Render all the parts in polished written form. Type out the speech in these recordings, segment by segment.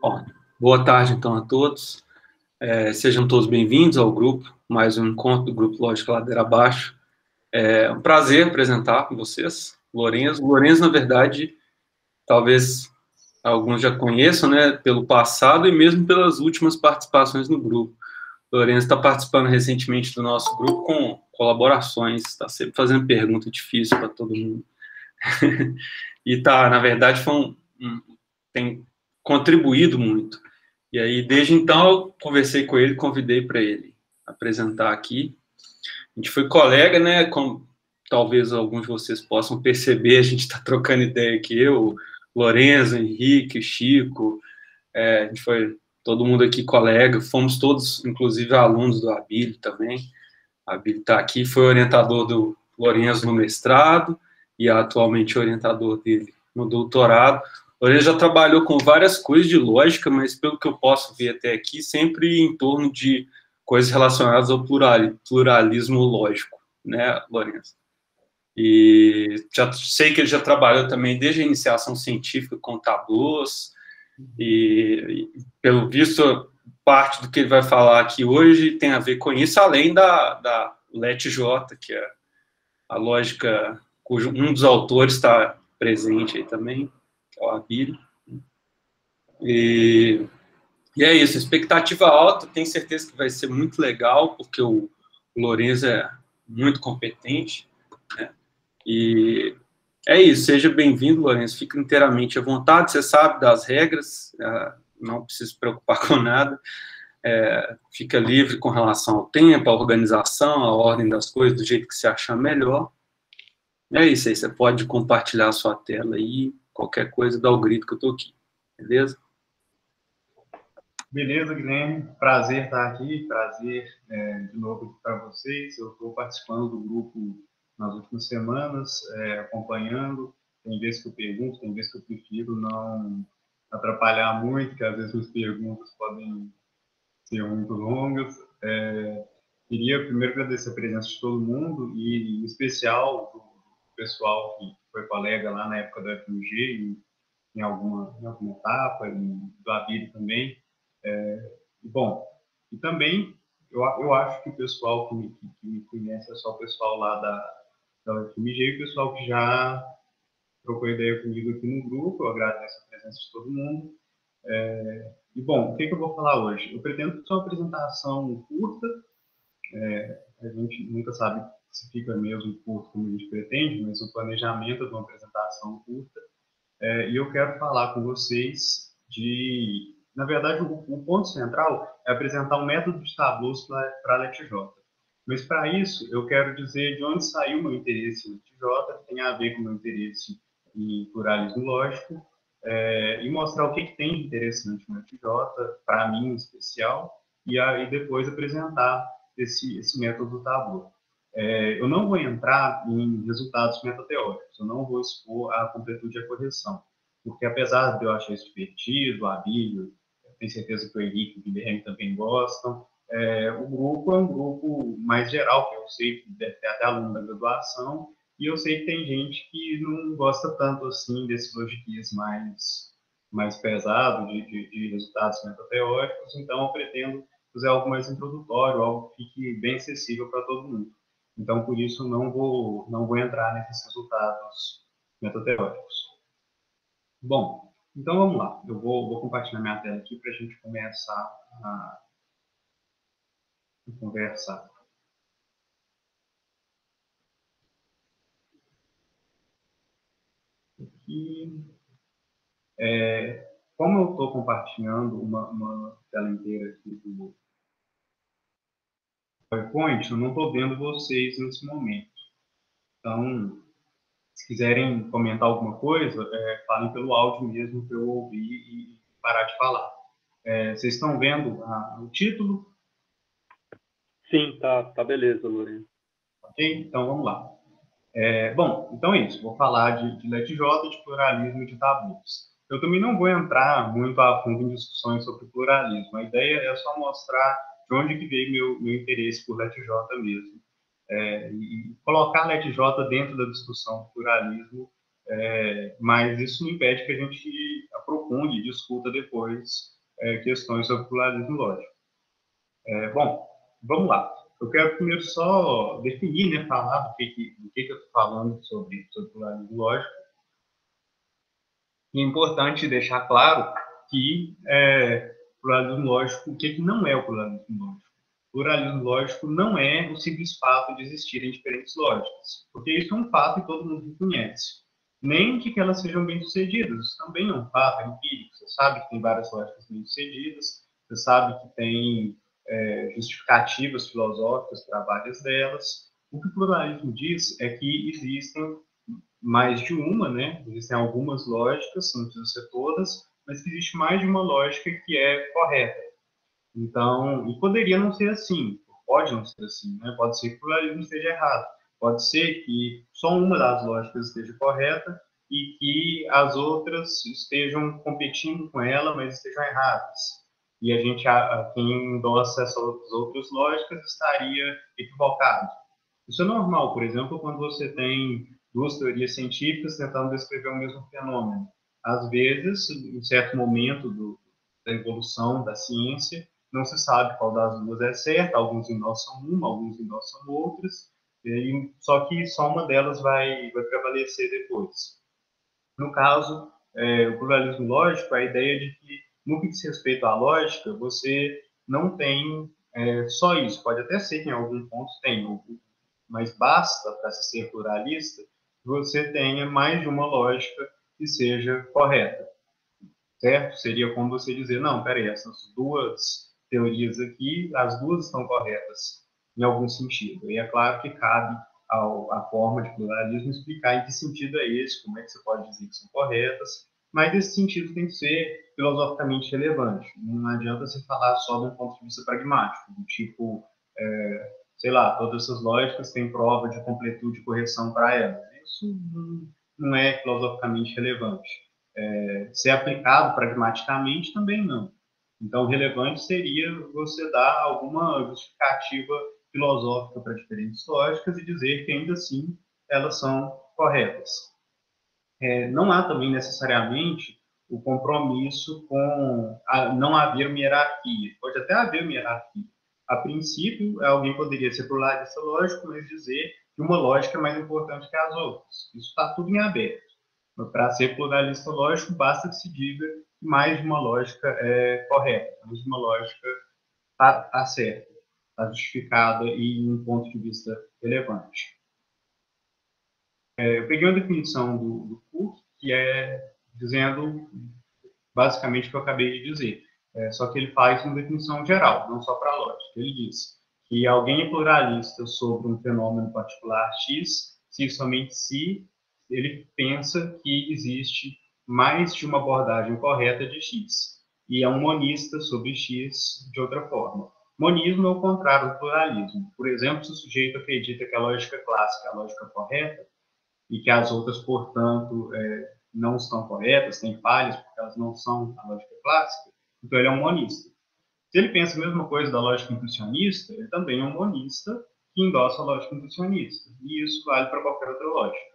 Ó, boa tarde, então, a todos. Sejam todos bem-vindos ao grupo, mais um encontro do Grupo Lógica Ladeira Abaixo. É um prazer apresentar com vocês Lourenço. Lourenço, na verdade, talvez alguns já conheçam, né, pelo passado e mesmo pelas últimas participações no grupo. Lourenço está participando recentemente do nosso grupo com colaborações, está sempre fazendo pergunta difícil para todo mundo. E na verdade, tem contribuído muito. E aí, desde então, eu conversei com ele, convidei para ele apresentar aqui. A gente foi colega, né? Como talvez alguns de vocês possam perceber, a gente está trocando ideia aqui, eu, Lorenzo, Henrique, Chico, a gente foi todo mundo aqui colega, fomos todos, inclusive, alunos do Abílio também. A Abílio está aqui, foi orientador do Lorenzo no mestrado e é atualmente orientador dele no doutorado. O Lourenço já trabalhou com várias coisas de lógica, mas pelo que eu posso ver até aqui, sempre em torno de coisas relacionadas ao pluralismo lógico, né, Lourenço? E já sei que ele já trabalhou também desde a iniciação científica com tableaus, e pelo visto, parte do que ele vai falar aqui hoje tem a ver com isso, além da LETJ, que é a lógica cujo um dos autores está presente aí também, que é o Abílio. E é isso, expectativa alta, tenho certeza que vai ser muito legal, porque o Lourenço é muito competente, né? E é isso, seja bem-vindo, Lourenço, fica inteiramente à vontade, você sabe das regras, não precisa se preocupar com nada, fica livre com relação ao tempo, à organização, à ordem das coisas, do jeito que você achar melhor. É isso aí, você pode compartilhar a sua tela aí, qualquer coisa, dá o grito que eu tô aqui, beleza? Beleza, Guilherme, prazer estar aqui, prazer de novo para vocês. Eu estou participando do grupo nas últimas semanas, acompanhando. Tem vezes que eu pergunto, tem vezes que eu prefiro não atrapalhar muito, que às vezes as perguntas podem ser muito longas. Queria primeiro agradecer a presença de todo mundo e, em especial, do pessoal que foi colega lá na época da FMG, em alguma etapa, e do Abílio também. Bom, e também eu acho que o pessoal que me conhece é só o pessoal lá da UFMG e o pessoal que já trocou ideia comigo aqui no grupo. Eu agradeço a presença de todo mundo. E, bom, o que eu vou falar hoje? Eu pretendo só uma apresentação curta. A gente nunca sabe se fica mesmo curto como a gente pretende, mas o planejamento é de uma apresentação curta. E eu quero falar com vocês de... Na verdade, o ponto central é apresentar um método de tableaus para a LetJ. Mas, para isso, eu quero dizer de onde saiu o meu interesse em LetJ, que tem a ver com o meu interesse em pluralismo lógico, e mostrar o que tem de interessante no LetJ, para mim em especial, e aí depois apresentar esse método do Tableau. Eu não vou entrar em resultados metateóricos, eu não vou expor a completude e a correção, porque apesar de eu achar isso divertido, o Abílio, tenho certeza que o Henrique e o Guilherme também gostam, o grupo é um grupo mais geral, que eu sei que deve ter até aluno da graduação, e eu sei que tem gente que não gosta tanto assim desse logiquês mais pesado de resultados metateóricos, então eu pretendo fazer algo mais introdutório, algo que fique bem acessível para todo mundo. Então, por isso, não vou entrar nesses resultados metateóricos. Bom, então vamos lá. Eu vou compartilhar minha tela aqui para a gente começar a conversar. Aqui. Como eu estou compartilhando uma tela inteira aqui do PowerPoint, eu não estou vendo vocês nesse momento. Então, se quiserem comentar alguma coisa, falem pelo áudio mesmo para eu ouvir e parar de falar. Vocês estão vendo o título? Sim, tá beleza, Lourenço. Ok? Então, vamos lá. Bom, então é isso. Vou falar de LetJ, de pluralismo e de tabus. Eu também não vou entrar muito a fundo em discussões sobre pluralismo. A ideia é só mostrar de onde que veio meu interesse por LetJ mesmo. E colocar LetJ dentro da discussão do pluralismo mas isso não impede que a gente aprofunde e discuta depois questões sobre pluralismo lógico. Bom, vamos lá. Eu quero primeiro só definir, né, falar do que eu estou falando sobre pluralismo lógico. E é importante deixar claro que pluralismo lógico, o que não é o pluralismo lógico? Pluralismo lógico não é o simples fato de existirem diferentes lógicas, porque isso é um fato e todo mundo conhece. Nem de que elas sejam bem-sucedidas, isso também é um fato, é empírico. Você sabe que tem várias lógicas bem-sucedidas, você sabe que tem justificativas filosóficas para várias delas. O que o pluralismo diz é que existem mais de uma, né? Existem algumas lógicas, não precisa ser todas, mas que existe mais de uma lógica que é correta. Então, e poderia não ser assim, pode não ser assim, né? Pode ser que o pluralismo esteja errado, pode ser que só uma das lógicas esteja correta e que as outras estejam competindo com ela, mas estejam erradas. E a gente, quem endossa essas outras lógicas estaria equivocado. Isso é normal, por exemplo, quando você tem duas teorias científicas tentando descrever o mesmo fenômeno. Às vezes, em certo momento da evolução da ciência, não se sabe qual das duas é certa, alguns endossam uma, alguns endossam outras, só que só uma delas vai prevalecer depois. No caso, o pluralismo lógico, a ideia de que, no que diz respeito à lógica, você não tem só isso. Pode até ser que em algum ponto tenha, mas basta, para ser pluralista, que você tenha mais de uma lógica que seja correta, certo? Seria como você dizer, não, peraí, essas duas teorias aqui, as duas estão corretas em algum sentido. E é claro que cabe à forma de pluralismo explicar em que sentido é esse, como é que você pode dizer que são corretas, mas esse sentido tem que ser filosoficamente relevante. Não adianta você falar só de um ponto de vista pragmático, do tipo, sei lá, todas essas lógicas têm prova de completude e correção para elas. Isso não é filosoficamente relevante. Ser aplicado pragmaticamente também não. Então, relevante seria você dar alguma justificativa filosófica para diferentes lógicas e dizer que ainda assim elas são corretas. Não há também necessariamente o compromisso com não haver uma hierarquia. Pode até haver uma hierarquia. A princípio, alguém poderia ser pluralista lógico, mas dizer que uma lógica é mais importante que as outras. Isso está tudo em aberto. Para ser pluralista lógico, basta que se diga que mais de uma lógica é correta, mais de uma lógica está certa, está justificada e em um ponto de vista relevante. Eu peguei uma definição do Cook, que é dizendo basicamente o que eu acabei de dizer. Só que ele faz uma definição geral, não só para a lógica. Ele diz que alguém é pluralista sobre um fenômeno particular X, se somente se ele pensa que existe mais de uma abordagem correta de X, e é um monista sobre X de outra forma. Monismo é o contrário do pluralismo. Por exemplo, se o sujeito acredita que a lógica clássica é a lógica correta, e que as outras, portanto, não estão corretas, têm falhas, porque elas não são a lógica clássica, então ele é um monista. Se ele pensa a mesma coisa da lógica intuicionista, ele também é um monista que endossa a lógica intuicionista. E isso vale para qualquer outra lógica.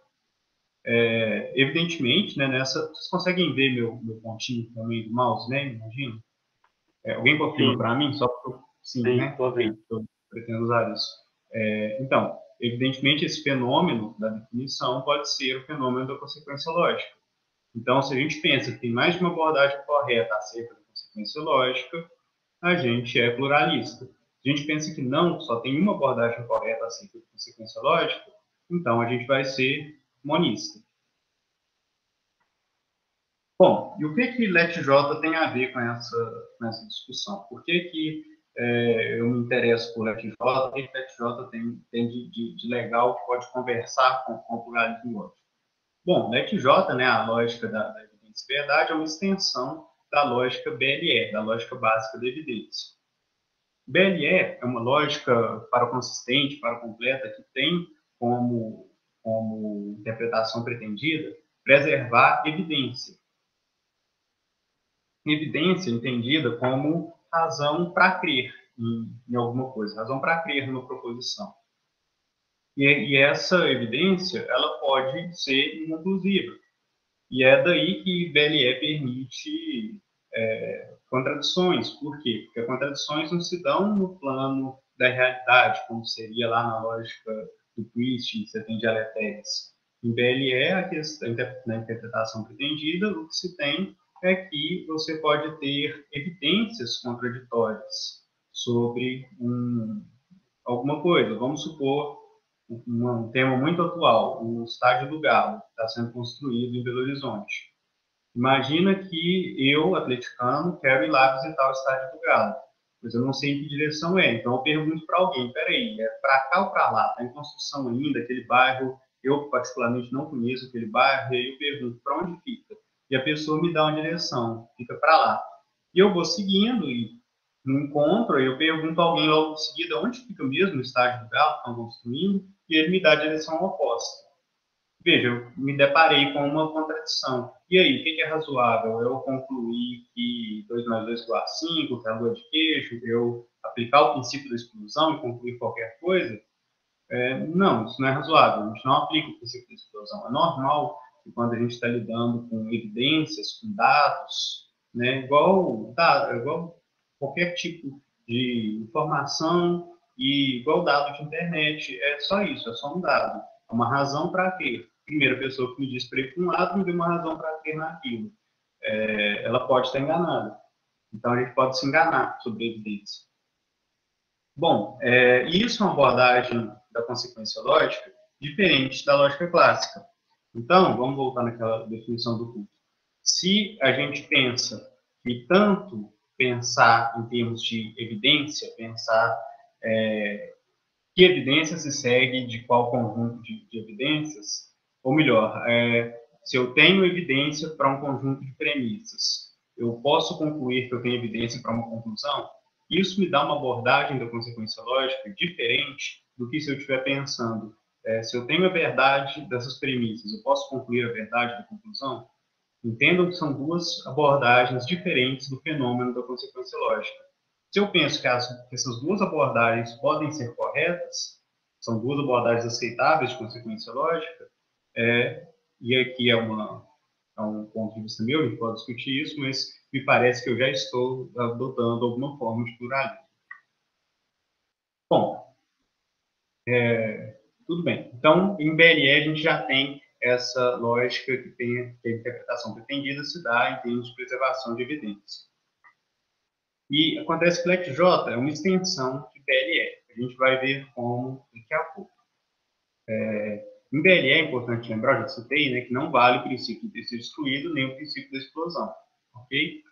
Evidentemente, né, vocês conseguem ver meu pontinho também do mouse, né? Imagina. Alguém confirma para mim? Só porque sim, né? Ok, eu pretendo usar isso. Então, evidentemente, esse fenômeno da definição pode ser o fenômeno da consequência lógica. Então, se a gente pensa que tem mais de uma abordagem correta acerca da consequência lógica, a gente é pluralista. Se a gente pensa que não, só tem uma abordagem correta acerca da consequência lógica, então a gente vai ser monista. Bom, e o que LetJ tem a ver com essa discussão? Por que eu me interesso por LetJ? O que LetJ tem de legal que pode conversar com o pluralismo lógico? Bom, LetJ, né, a lógica da evidência e verdade, é uma extensão da lógica BLE, da lógica básica da evidência. BLE é uma lógica paraconsistente, paracompleta, que tem como interpretação pretendida preservar evidência. Evidência entendida como razão para crer em alguma coisa, razão para crer numa proposição. E essa evidência, ela pode ser inconclusiva. E é daí que BLE permite contradições. Por quê? Porque contradições não se dão no plano da realidade, como seria lá na lógica do twist, você tem dialetéis. Em BLE, na interpretação pretendida, o que se tem é que você pode ter evidências contraditórias sobre alguma coisa. Vamos supor um tema muito atual, o estádio do Galo, que está sendo construído em Belo Horizonte. Imagina que eu, atleticano, quero ir lá visitar o estádio do Galo, mas eu não sei em que direção é. Então eu pergunto para alguém, peraí, é para cá ou para lá? Está em construção ainda, aquele bairro, eu particularmente não conheço aquele bairro, e aí eu pergunto para onde fica? E a pessoa me dá uma direção, fica para lá. E eu vou seguindo e no encontro, aí eu pergunto a alguém logo em seguida onde fica mesmo o estádio do Galo que estão construindo, e ele me dá a direção oposta. Veja, eu me deparei com uma contradição. E aí, o que é razoável? Eu concluir que 2 mais 2 igual a 5, que é a lua de queijo, eu aplicar o princípio da exclusão e concluir qualquer coisa? Não, isso não é razoável. A gente não aplica o princípio da exclusão. É normal que quando a gente está lidando com evidências, com dados, né, igual qualquer tipo de informação e igual dado de internet, é só isso, é só um dado. É uma razão para quê? Primeiro, a pessoa que me diz para ir para um lado me deu uma razão para quê naquilo. Ela pode estar enganada. Então, a gente pode se enganar sobre a evidência. Bom, isso é uma abordagem da consequência lógica diferente da lógica clássica. Então, vamos voltar naquela definição do culto. Se a gente pensa que tanto pensar em termos de evidência, pensar que evidência se segue de qual conjunto de evidências, ou melhor, se eu tenho evidência para um conjunto de premissas, eu posso concluir que eu tenho evidência para uma conclusão? Isso me dá uma abordagem da consequência lógica diferente do que se eu estiver pensando. Se eu tenho a verdade dessas premissas, eu posso concluir a verdade da conclusão? Entendam que são duas abordagens diferentes do fenômeno da consequência lógica. Se eu penso que essas duas abordagens podem ser corretas, são duas abordagens aceitáveis de consequência lógica, e aqui é um ponto de vista meu, a gente pode discutir isso, mas me parece que eu já estou adotando alguma forma de pluralismo. Bom, tudo bem. Então, em BLE, a gente já tem essa lógica que a interpretação pretendida se dá em termos de preservação de evidência. E acontece que o LecJ é uma extensão de BLE. A gente vai ver como daqui a pouco. Em BLE é importante lembrar, eu já citei, né, que não vale o princípio de ter sido excluído nem o princípio da explosão. Ok?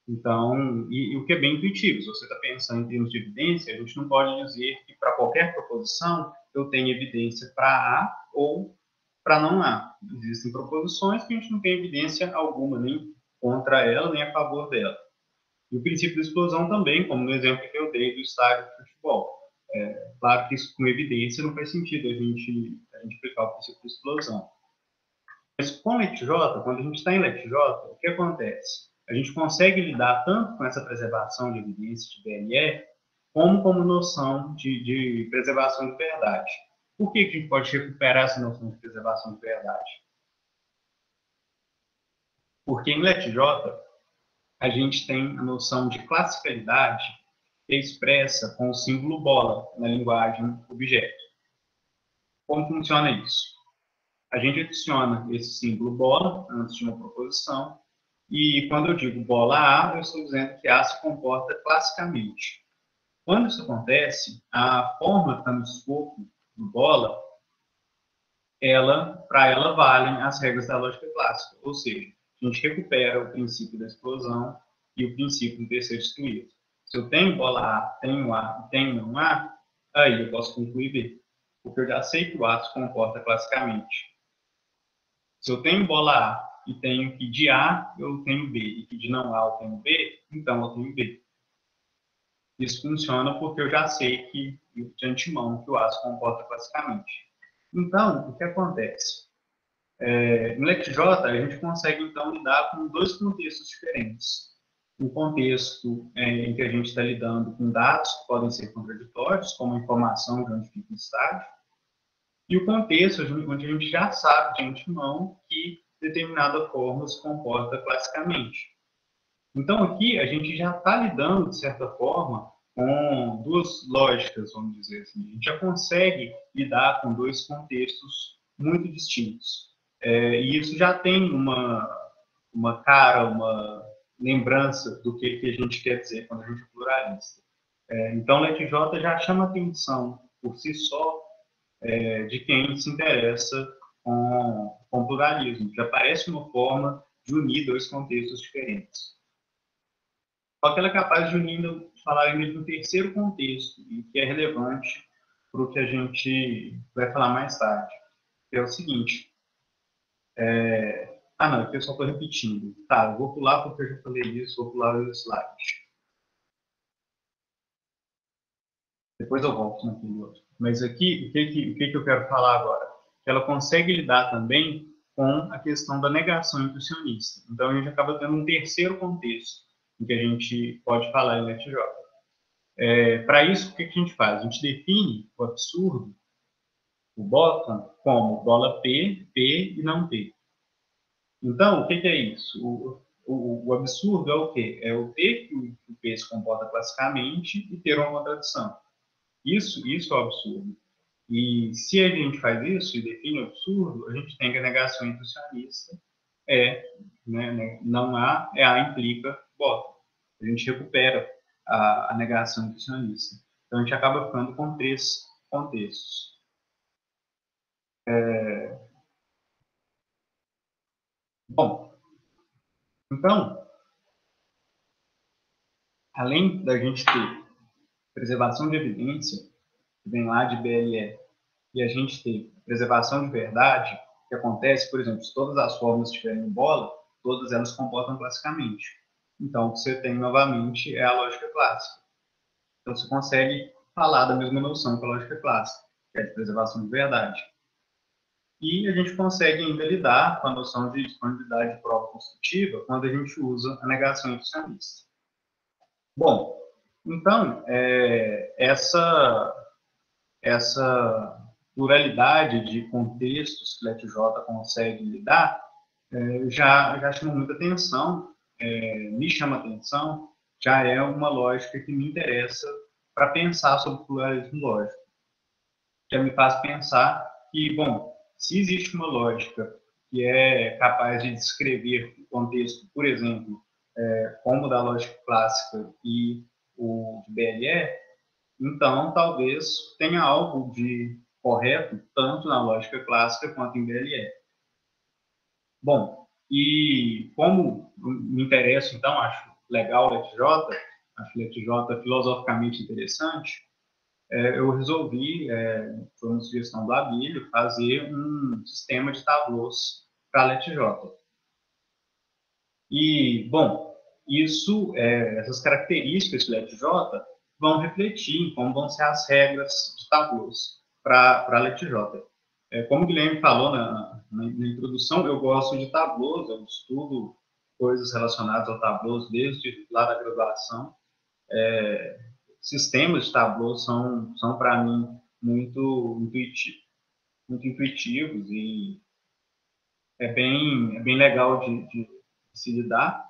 Então, e o que é bem intuitivo, se você está pensando em termos de evidência, a gente não pode dizer que para qualquer proposição eu tenho evidência para A ou para não A. Existem proposições que a gente não tem evidência alguma, nem contra ela, nem a favor dela. E o princípio da explosão também, como no exemplo que eu dei do estádio de futebol. Claro que isso com evidência não faz sentido a gente aplicar o princípio da explosão. Mas com LecJ, quando a gente está em LecJ, o que acontece? A gente consegue lidar tanto com essa preservação de evidência de BLE, como noção de preservação de verdade. Por que a gente pode recuperar essa noção de preservação de verdade? Porque em LecJ, a gente tem a noção de classicalidade que é expressa com o símbolo bola na linguagem objeto. Como funciona isso? A gente adiciona esse símbolo bola antes de uma proposição, e quando eu digo bola A, eu estou dizendo que A se comporta classicamente. Quando isso acontece, a forma que está no escopo do bola, para ela valem as regras da lógica clássica, ou seja, a gente recupera o princípio da explosão e o princípio de ser excluído. Se eu tenho bola A, tenho A e tenho um A, aí eu posso concluir B, porque eu já sei que o A se comporta classicamente. Se eu tenho bola A e tenho que de A eu tenho B, e que de não A eu tenho B, então eu tenho B. Isso funciona porque eu já sei que, de antemão, que o A se comporta classicamente. Então, o que acontece? No LecJ, a gente consegue, então, lidar com dois contextos diferentes. Um contexto em que a gente está lidando com dados que podem ser contraditórios, como a informação de onde fica o estádio, e o contexto onde a gente já sabe de antemão que determinada forma se comporta classicamente. Então, aqui, a gente já está lidando, de certa forma, com duas lógicas, vamos dizer assim. A gente já consegue lidar com dois contextos muito distintos. E isso já tem uma cara, uma lembrança do que a gente quer dizer quando a gente é pluralista. Então, LetJ já chama atenção, por si só, de quem se interessa com pluralismo. Já parece uma forma de unir dois contextos diferentes. Só que ela é capaz de unir, falar ainda de um terceiro contexto, e que é relevante para o que a gente vai falar mais tarde, que é o seguinte. Não, aqui eu só estou repetindo. Tá, eu vou pular porque eu já falei isso, vou pular o slide. Depois eu volto naquele outro. Mas aqui, o que eu quero falar agora? Ela consegue lidar também com a questão da negação intuicionista. Então, a gente acaba tendo um terceiro contexto em que a gente pode falar em LetJ. Para isso, o que a gente faz? A gente define o absurdo, o bottom, como bola P, P e não P. Então, o que é isso? O absurdo é o quê? É o ter que o P se comporta classicamente e ter uma contradição. Isso é o absurdo. E se a gente faz isso e define o absurdo, a gente tem que a negação intuicionista não há, A implica bottom. A gente recupera a negação intuicionista. Então, a gente acaba ficando com três contextos. Bom, então, além da gente ter preservação de evidência, que vem lá de BLE, e a gente ter preservação de verdade, que acontece, por exemplo, se todas as fórmulas estiverem em bola, todas elas se comportam classicamente. Então, o que você tem novamente é a lógica clássica. Então, você consegue falar da mesma noção que a lógica clássica, que é de preservação de verdade. E a gente consegue ainda lidar com a noção de disponibilidade de prova construtiva quando a gente usa a negação intuicionista. Bom, então, essa pluralidade de contextos que o LetJ consegue lidar já chama muita atenção, me chama atenção, já é uma lógica que me interessa para pensar sobre pluralismo lógico. Já me faz pensar que, bom, se existe uma lógica que é capaz de descrever o contexto, por exemplo, como o da lógica clássica e o de BLE, então talvez tenha algo de correto tanto na lógica clássica quanto em BLE. Bom, e como me interessa, então, acho legal o LetJ, acho o LetJ filosoficamente interessante, eu resolvi, foi uma sugestão do Abílio, fazer um sistema de tableaus para LetJ. E, bom, essas características do LetJ vão refletir em como vão ser as regras de tableaus para LetJ. Como o Guilherme falou na introdução, eu gosto de tableaus, eu estudo coisas relacionadas ao tableaus desde lá da graduação. Sistemas de tableaus são para mim, muito intuitivos e é bem legal de se lidar.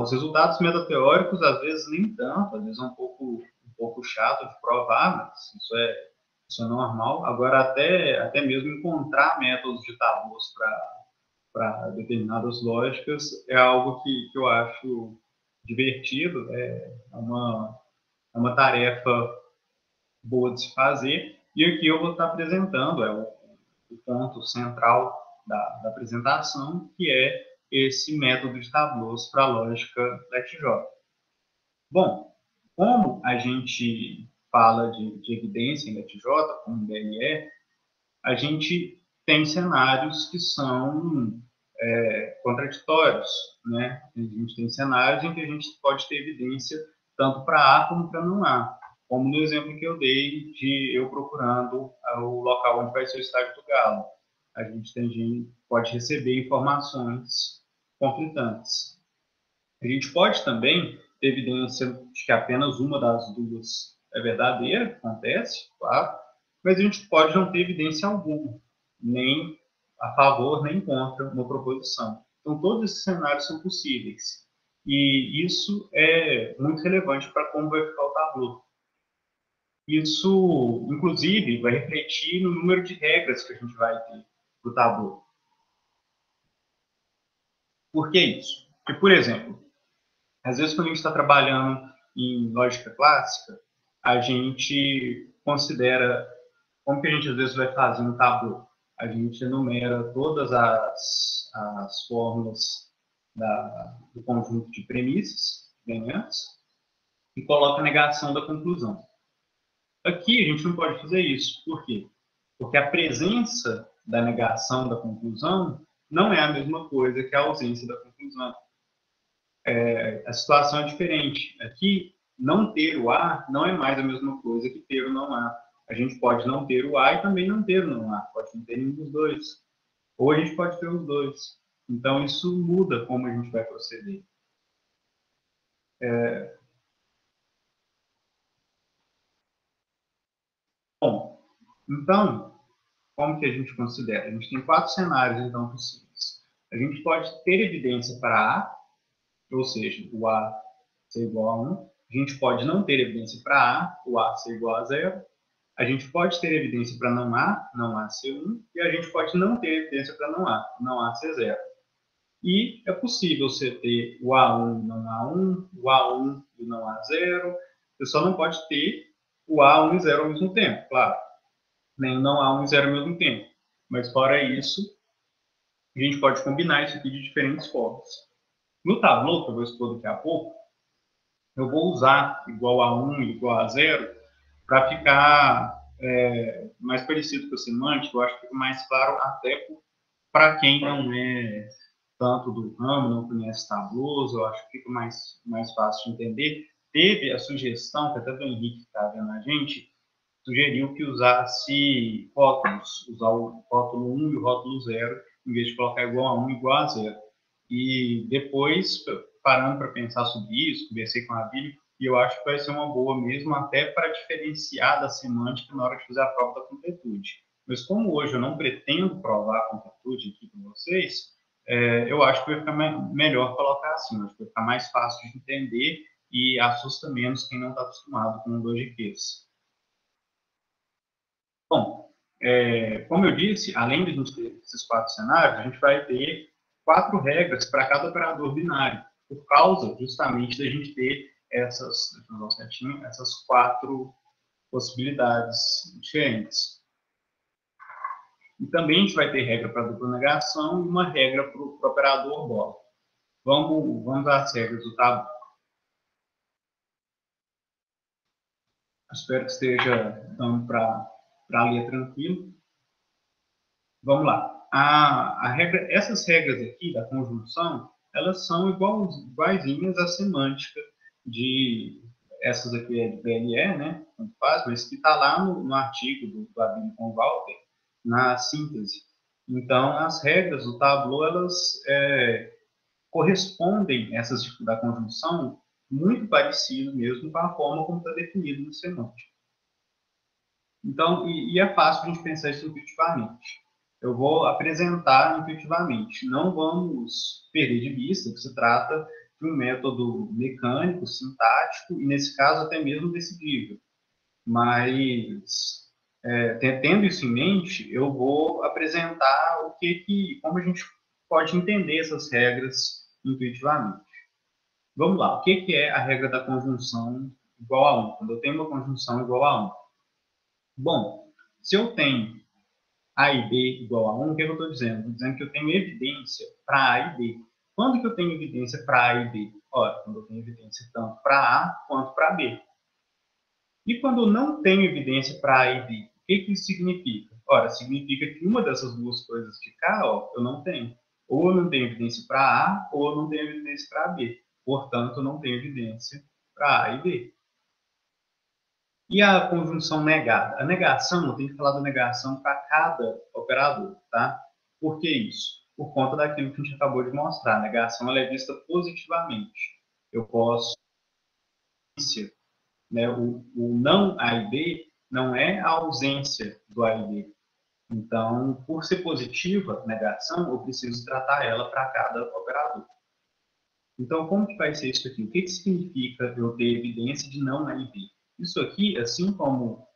Os resultados metateóricos, às vezes, nem tanto, às vezes é um pouco chato de provar, mas isso é normal. Agora, até mesmo encontrar métodos de tabus para determinadas lógicas é algo que eu acho divertido, é uma tarefa boa de se fazer. E aqui eu vou estar apresentando o ponto central da apresentação, que é esse método de tableaus para a lógica LetJ. Bom, como a gente fala de evidência em LetJ, como BLE, a gente tem cenários que são contraditórios, né? A gente tem cenários em que a gente pode ter evidência tanto para A como para não A, como no exemplo que eu dei de eu procurando o local onde vai ser o estádio do Galo. A gente pode receber informações conflitantes. A gente pode também ter evidência de que apenas uma das duas é verdadeira, acontece, claro, mas a gente pode não ter evidência alguma, nem a favor nem contra uma proposição. Então, todos esses cenários são possíveis. E isso é muito relevante para como vai ficar o Tableau. Isso, inclusive, vai refletir no número de regras que a gente vai ter para o Tableau. Por que isso? Porque, por exemplo, às vezes quando a gente está trabalhando em lógica clássica, a gente considera, como que a gente às vezes vai fazer no Tableau? A gente enumera todas as fórmulas do conjunto de premissas, elementos, e coloca a negação da conclusão. Aqui a gente não pode fazer isso. Por quê? Porque a presença da negação da conclusão não é a mesma coisa que a ausência da conclusão. A situação é diferente. Aqui, não ter o A não é mais a mesma coisa que ter o não A. A gente pode não ter o A e também não ter o não A. Pode não ter nenhum dos dois. Ou a gente pode ter os dois. Então, isso muda como a gente vai proceder. Bom, então, como que a gente considera? A gente tem 4 cenários, então, possíveis. A gente pode ter evidência para A, ou seja, o A ser igual a 1. A gente pode não ter evidência para A, o A ser igual a 0. A gente pode ter evidência para não A ser 1. E a gente pode não ter evidência para não A ser 0. E é possível você ter o A1 e não A1, o A1 e não A0. Você só não pode ter o A1 e 0 ao mesmo tempo, claro. Nem o não A1 e 0 ao mesmo tempo. Mas fora isso, a gente pode combinar isso aqui de diferentes formas. No Tableau, que eu vou expor daqui a pouco, eu vou usar igual a 1 e igual a 0 para ficar mais parecido com a semântica. Eu acho que fica mais claro até para quem não é tanto do ramo, não conhece Tableau, eu acho que fica mais fácil de entender. Teve a sugestão, que até do Henrique que está vendo a gente, sugeriu que usasse rótulos, usar o rótulo 1 e o rótulo 0, em vez de colocar igual a 1 e igual a 0. E depois, parando para pensar sobre isso, conversei com a Bíblia, e eu acho que vai ser uma boa mesmo, até para diferenciar da semântica na hora de fazer a prova da completude. Mas como hoje eu não pretendo provar a completude aqui com vocês, eu acho que vai ficar melhor colocar assim, acho que vai ficar mais fácil de entender e assusta menos quem não está acostumado com logiquês. Bom, como eu disse, além de a gente ter esses 4 cenários, a gente vai ter 4 regras para cada operador binário, por causa justamente da gente ter essas 4 possibilidades diferentes. E também a gente vai ter regra para dupla negação e uma regra para o operador bola. Vamos às regras do Tableau. Espero que esteja dando para ler tranquilo. Vamos lá. Essas regras aqui da conjunção, elas são iguaizinhas à semântica de essas aqui é de BLE, né? Tanto faz, mas que está lá no artigo do Abílio com Walter, na síntese. Então, as regras do Tableau, elas correspondem, essas da conjunção, muito parecido mesmo com a forma como está definido no semântico. Então, e é fácil a gente pensar isso intuitivamente. Eu vou apresentar intuitivamente. Não vamos perder de vista que se trata de um método mecânico, sintático, e nesse caso até mesmo decidível. Mas, tendo isso em mente, eu vou apresentar como a gente pode entender essas regras intuitivamente. Vamos lá, o que é a regra da conjunção igual a 1? Quando eu tenho uma conjunção igual a 1. Bom, se eu tenho A e B igual a 1, o que eu estou dizendo? Estou dizendo que eu tenho evidência para A e B. Quando que eu tenho evidência para A e B? Ora, quando eu tenho evidência tanto para A quanto para B. E quando eu não tenho evidência para A e B, o que isso significa? Ora, significa que uma dessas duas coisas de cá, eu não tenho. Ou eu não tenho evidência para A, ou eu não tenho evidência para B. Portanto, eu não tenho evidência para A e B. E a conjunção negada? A negação, eu tenho que falar da negação para cada operador, tá? Por que isso? Por conta daquilo que a gente acabou de mostrar. A negação ela é vista positivamente. Eu posso, né, o não A e B não é a ausência do A e B. Então, por ser positiva, negação, eu preciso tratar ela para cada operador. Então, como que vai ser isso aqui? O que significa eu ter evidência de não A e B? Isso aqui, assim como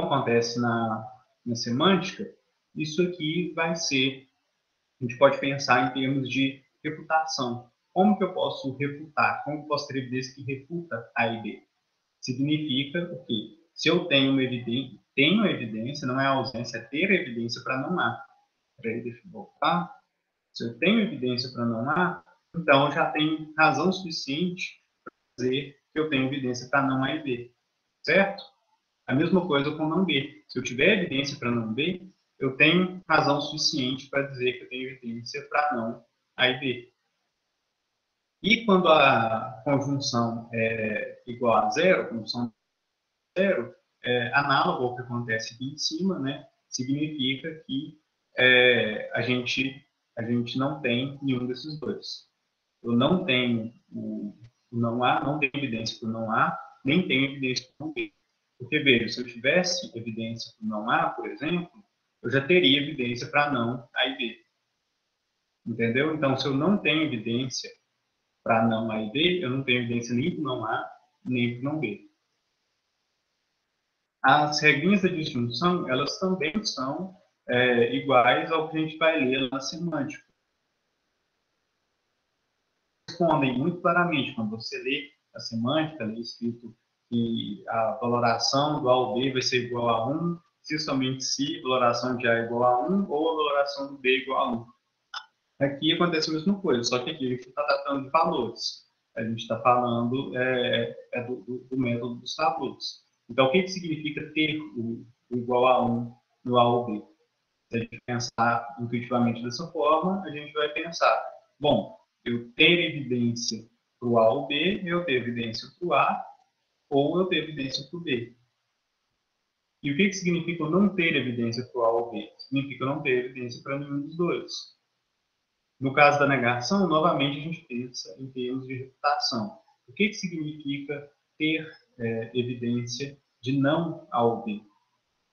acontece na semântica, isso aqui vai ser, a gente pode pensar em termos de refutação. Como que eu posso refutar? Como que eu posso ter evidência que refuta A e B? Significa o quê? Se eu tenho evidência, não é ausência, é ter evidência para não A. Peraí, deixa eu voltar. Se eu tenho evidência para não A, então eu já tenho razão suficiente para dizer que eu tenho evidência para não A e B. Certo? A mesma coisa com não B. Se eu tiver evidência para não B, eu tenho razão suficiente para dizer que eu tenho evidência para não A e B. E quando a conjunção é igual a zero, conjunção zero, análogo ao que acontece aqui em cima, né, significa que a gente não tem nenhum desses dois. Eu não tenho o não A, não tenho evidência para o não A, nem tenho evidência para o não B. Porque, veja, se eu tivesse evidência para o não A, por exemplo, eu já teria evidência para não A e B. Entendeu? Então, se eu não tenho evidência para não A e B, eu não tenho evidência nem para o não A, nem para o não B. As regrinhas da disjunção, elas também são iguais ao que a gente vai ler na semântica. Respondem muito claramente quando você lê a semântica, lê escrito que a valoração do A ou B vai ser igual a 1, se somente se a valoração de A é igual a 1 ou a valoração do B é igual a 1. Aqui acontece a mesma coisa, só que aqui a gente está tratando de valores. A gente está falando do método dos tabuleiros. Então, o que significa ter o igual a 1 no A ou B? Se a gente pensar intuitivamente dessa forma, a gente vai pensar, bom, eu ter evidência para o A ou B, eu ter evidência para o A, ou eu ter evidência para o B. E o que significa eu não ter evidência para o A ou B? Significa eu não ter evidência para nenhum dos dois. No caso da negação, novamente a gente pensa em termos de refutação. O que significa ter evidência de não A ou B?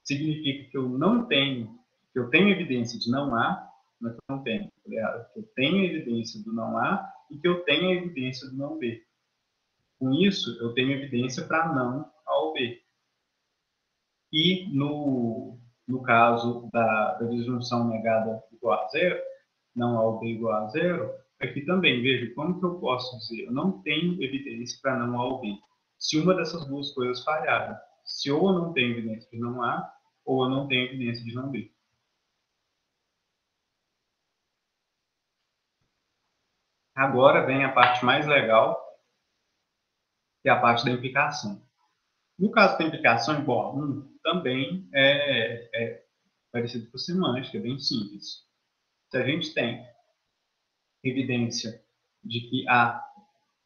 Significa que eu não tenho, que eu tenho evidência de não A, mas que eu não tenho. Que eu tenho evidência do não A e que eu tenho evidência do não B. Com isso, eu tenho evidência para não A ou B. E no caso da disjunção negada igual a zero, não A ou B igual a zero, aqui também, veja, como que eu posso dizer? Eu não tenho evidência para não A ou B. Se uma dessas duas coisas falharem, se ou eu não tenho evidência de não A, ou eu não tenho evidência de não B. Agora vem a parte mais legal, que é a parte da implicação. No caso da implicação igual a 1, também é parecido com semântica, é bem simples. Se a gente tem evidência de que A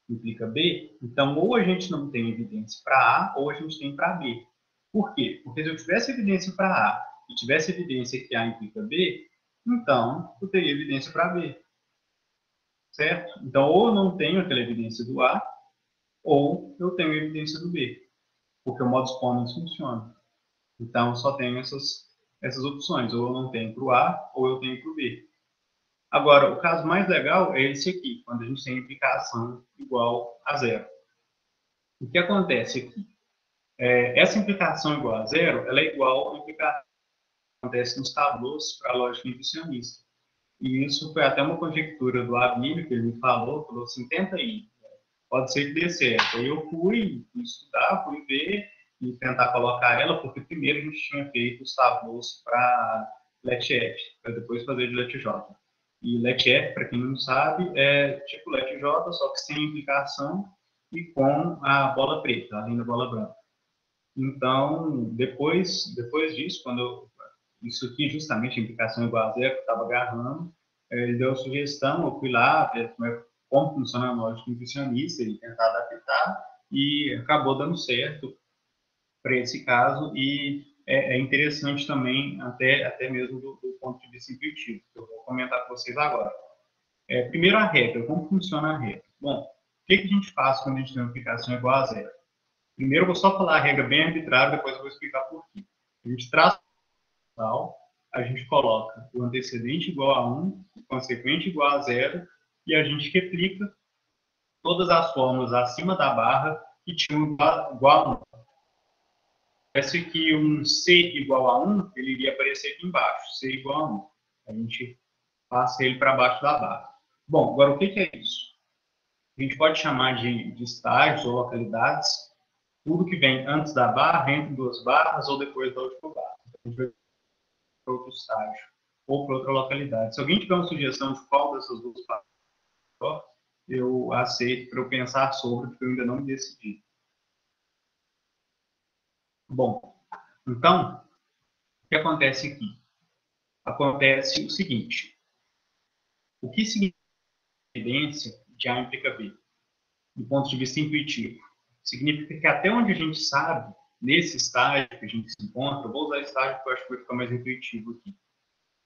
implica B, então ou a gente não tem evidência para A, ou a gente tem para B. Por quê? Porque se eu tivesse evidência para A e tivesse evidência que A implica B, então eu teria evidência para B. Certo? Então, ou eu não tenho aquela evidência do A, ou eu tenho evidência do B, porque o modus ponens funciona. Então, só tenho essas opções, ou eu não tenho para o A, ou eu tenho para o B. Agora, o caso mais legal é esse aqui, quando a gente tem implicação igual a zero. O que acontece aqui? Essa implicação igual a zero, ela é igual à implicação que acontece nos tableaus para a lógica intuicionista. E isso foi até uma conjectura do Abílio, que ele me falou assim, tenta aí, pode ser que dê certo. Aí eu fui estudar, fui ver e tentar colocar ela, porque primeiro a gente tinha feito os tableaus para LetF, para depois fazer de LetJ. E LetF, para quem não sabe, é tipo LetJ, só que sem implicação e com a bola preta, além da bola branca. Então, depois disso, isso aqui, justamente, a implicação igual a zero, que estava agarrando, ele deu a sugestão, eu fui lá ver como funciona a lógica intuicionista e tentar adaptar, e acabou dando certo para esse caso, e é interessante também, até mesmo do ponto de vista intuitivo, que eu vou comentar com vocês agora. Primeiro, a regra, como funciona a regra? Bom, o que a gente faz quando a gente tem uma implicação igual a zero? Primeiro, eu vou só falar a regra bem arbitrária, depois eu vou explicar por quê. A gente traz a gente coloca o antecedente igual a 1, o consequente igual a 0, e a gente replica todas as fórmulas acima da barra que tinham igual a 1. Parece que um C igual a 1, ele iria aparecer aqui embaixo, C igual a 1. A gente passa ele para baixo da barra. Bom, agora o que é isso? A gente pode chamar de estágios ou localidades tudo que vem antes da barra, entre duas barras ou depois da última barra. A gente vai para outro estágio ou para outra localidade. Se alguém tiver uma sugestão de qual dessas duas barras, eu aceito para eu pensar sobre, porque eu ainda não me decidi. Bom, então, o que acontece aqui? Acontece o seguinte: o que significa evidência de A implica B, do ponto de vista intuitivo? Significa que até onde a gente sabe, nesse estágio que a gente se encontra, eu vou usar estágio porque eu acho que vai ficar mais intuitivo aqui.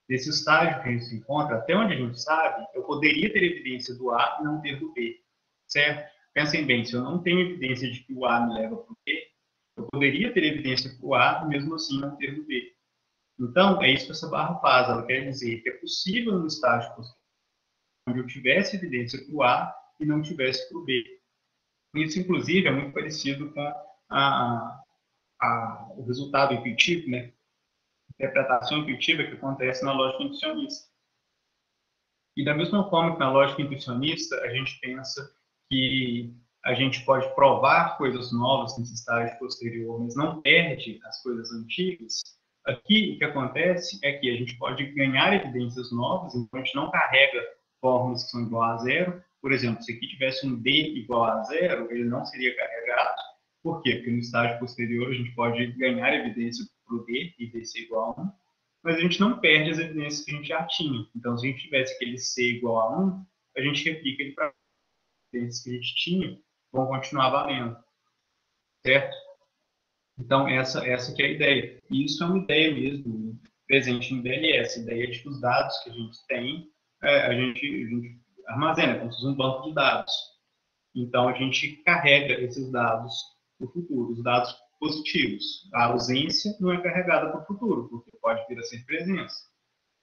Nesse estágio que a gente se encontra, até onde a gente sabe, eu poderia ter evidência do A e não ter do B, certo? Pensem bem, se eu não tenho evidência de que o A me leva para o B, eu poderia ter evidência para o A e mesmo assim não ter do B. Então, é isso que essa barra faz. Ela quer dizer que é possível no estágio onde eu tivesse evidência para o A e não tivesse para o B. Isso, inclusive, é muito parecido com o resultado intuitivo, né? Interpretação intuitiva que acontece na lógica intuicionista. E da mesma forma que na lógica intuicionista, a gente pensa que a gente pode provar coisas novas nesse estágio posterior, mas não perde as coisas antigas. Aqui, o que acontece é que a gente pode ganhar evidências novas, então a gente não carrega fórmulas que são igual a zero. Por exemplo, se aqui tivesse um D igual a zero, ele não seria carregado. Por quê? Porque no estágio posterior a gente pode ganhar evidência para o D e D ser igual a 1, mas a gente não perde as evidências que a gente já tinha. Então, se a gente tivesse aquele C igual a 1, a gente replica ele para as evidências que a gente tinha, vão continuar valendo, certo? Então, essa que é a ideia. E isso é uma ideia mesmo, presente em BLS, a ideia de que os dados que a gente tem, a gente armazena, como se fosse um banco de dados. Então, a gente carrega esses dados para o futuro, os dados positivos. A ausência não é carregada para o futuro, porque pode vir a ser presença.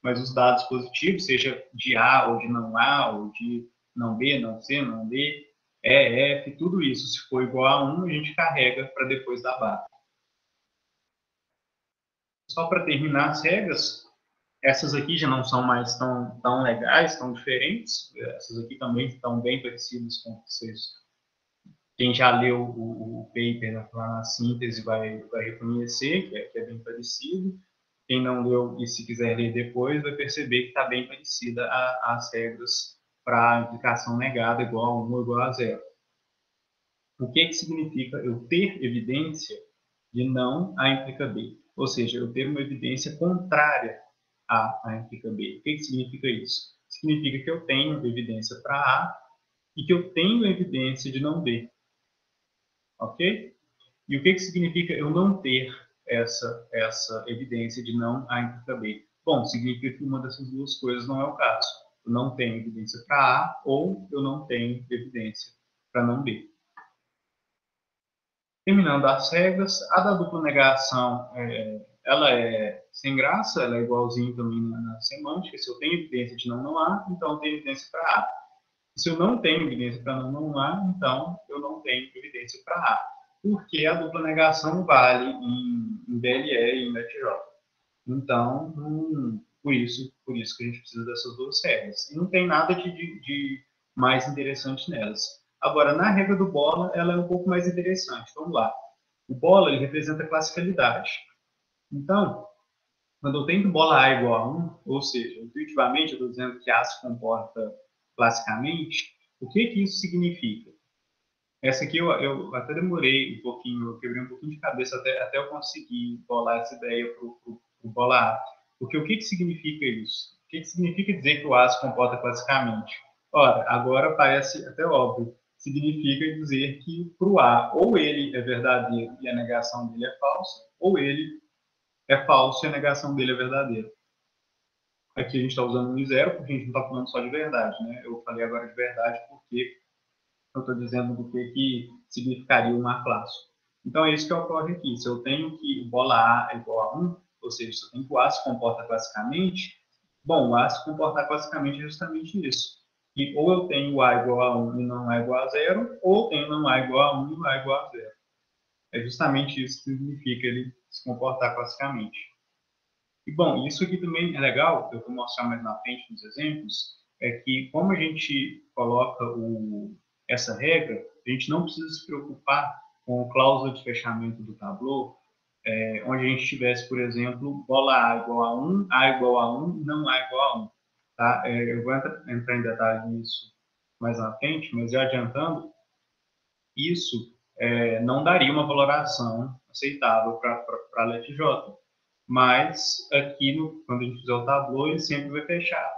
Mas os dados positivos, seja de A ou de não A, ou de não B, não C, não D, E, F, tudo isso, se for igual a 1, a gente carrega para depois da barra. Só para terminar as regras, essas aqui já não são mais tão legais, tão diferentes. Essas aqui também estão bem parecidas com vocês. Quem já leu o paper lá na síntese vai reconhecer que é bem parecido. Quem não leu e se quiser ler depois vai perceber que está bem parecida às regras para a implicação negada igual a 1 ou igual a 0. O que significa eu ter evidência de não A implica B? Ou seja, eu ter uma evidência contrária a A implica B. O que significa isso? Significa que eu tenho evidência para A e que eu tenho evidência de não B. Ok? E o que significa eu não ter essa evidência de não A implica B? Bom, significa que uma dessas duas coisas não é o caso. Eu não tenho evidência para A ou eu não tenho evidência para não B. Terminando as regras, a da dupla negação, ela é sem graça, ela é igualzinho também na semântica. Se eu tenho evidência de não há, então eu tenho evidência para A. Se eu não tenho evidência para não há, então eu não tenho evidência para A. Porque a dupla negação vale em BLE e em LETJ. Então, por isso que a gente precisa dessas duas regras. E não tem nada de mais interessante nelas. Agora, na regra do bola, ela é um pouco mais interessante. Vamos lá. O bola, ele representa a classicalidade. Então, quando eu tenho que bola A igual a 1, ou seja, intuitivamente eu estou dizendo que A se comporta classicamente, o que isso significa? Essa aqui eu até demorei um pouquinho, eu quebrei um pouquinho de cabeça até eu conseguir bolar essa ideia para o bola A. Porque o que significa isso? O que significa dizer que o A se comporta classicamente? Ora, agora parece até óbvio. Significa dizer que para o A, ou ele é verdadeiro e a negação dele é falsa, ou ele é falso e a negação dele é verdadeira. Aqui a gente está usando um e zero porque a gente não está falando só de verdade, né? Eu falei agora de verdade porque eu estou dizendo do que significaria o mar clássico. Então, é isso que ocorre aqui. Se eu tenho que o bola A é igual a 1, ou seja, se eu tenho que o A se comporta classicamente, bom, o A se comportar classicamente é justamente isso. Que ou eu tenho o A igual a 1 e não A igual a 0, ou eu tenho não A igual a 1 e o A igual a 0. É justamente isso que significa ele se comportar classicamente. E, bom, isso aqui também é legal, eu vou mostrar mais na frente nos exemplos, é que como a gente coloca essa regra, a gente não precisa se preocupar com a cláusula de fechamento do Tableau, onde a gente tivesse, por exemplo, bola A igual a 1, A igual a 1, não A igual a 1. Tá? Eu vou entrar em detalhe nisso mais na frente, mas já adiantando, isso não daria uma valoração aceitável para a LFJ. Mas aqui, quando a gente fizer o Tableau, ele sempre vai fechar.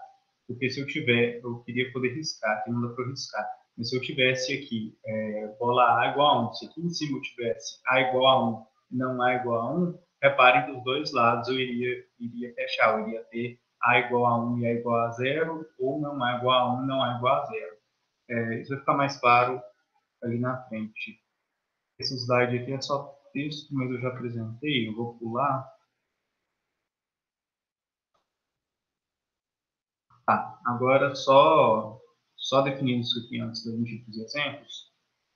Porque se eu queria poder riscar, aqui não dá para riscar. Mas se eu tivesse aqui bola A igual a 1, se aqui em cima eu tivesse A igual a 1 e não A igual a 1, reparem que dos dois lados eu iria fechar. Eu iria ter A igual a 1 e A igual a 0, ou não A igual a 1 e não A igual a 0. Isso vai ficar mais claro ali na frente. Esse slide aqui é só texto, mas eu já apresentei, eu vou pular. Tá, agora só definindo isso aqui antes da gente ir para os exemplos,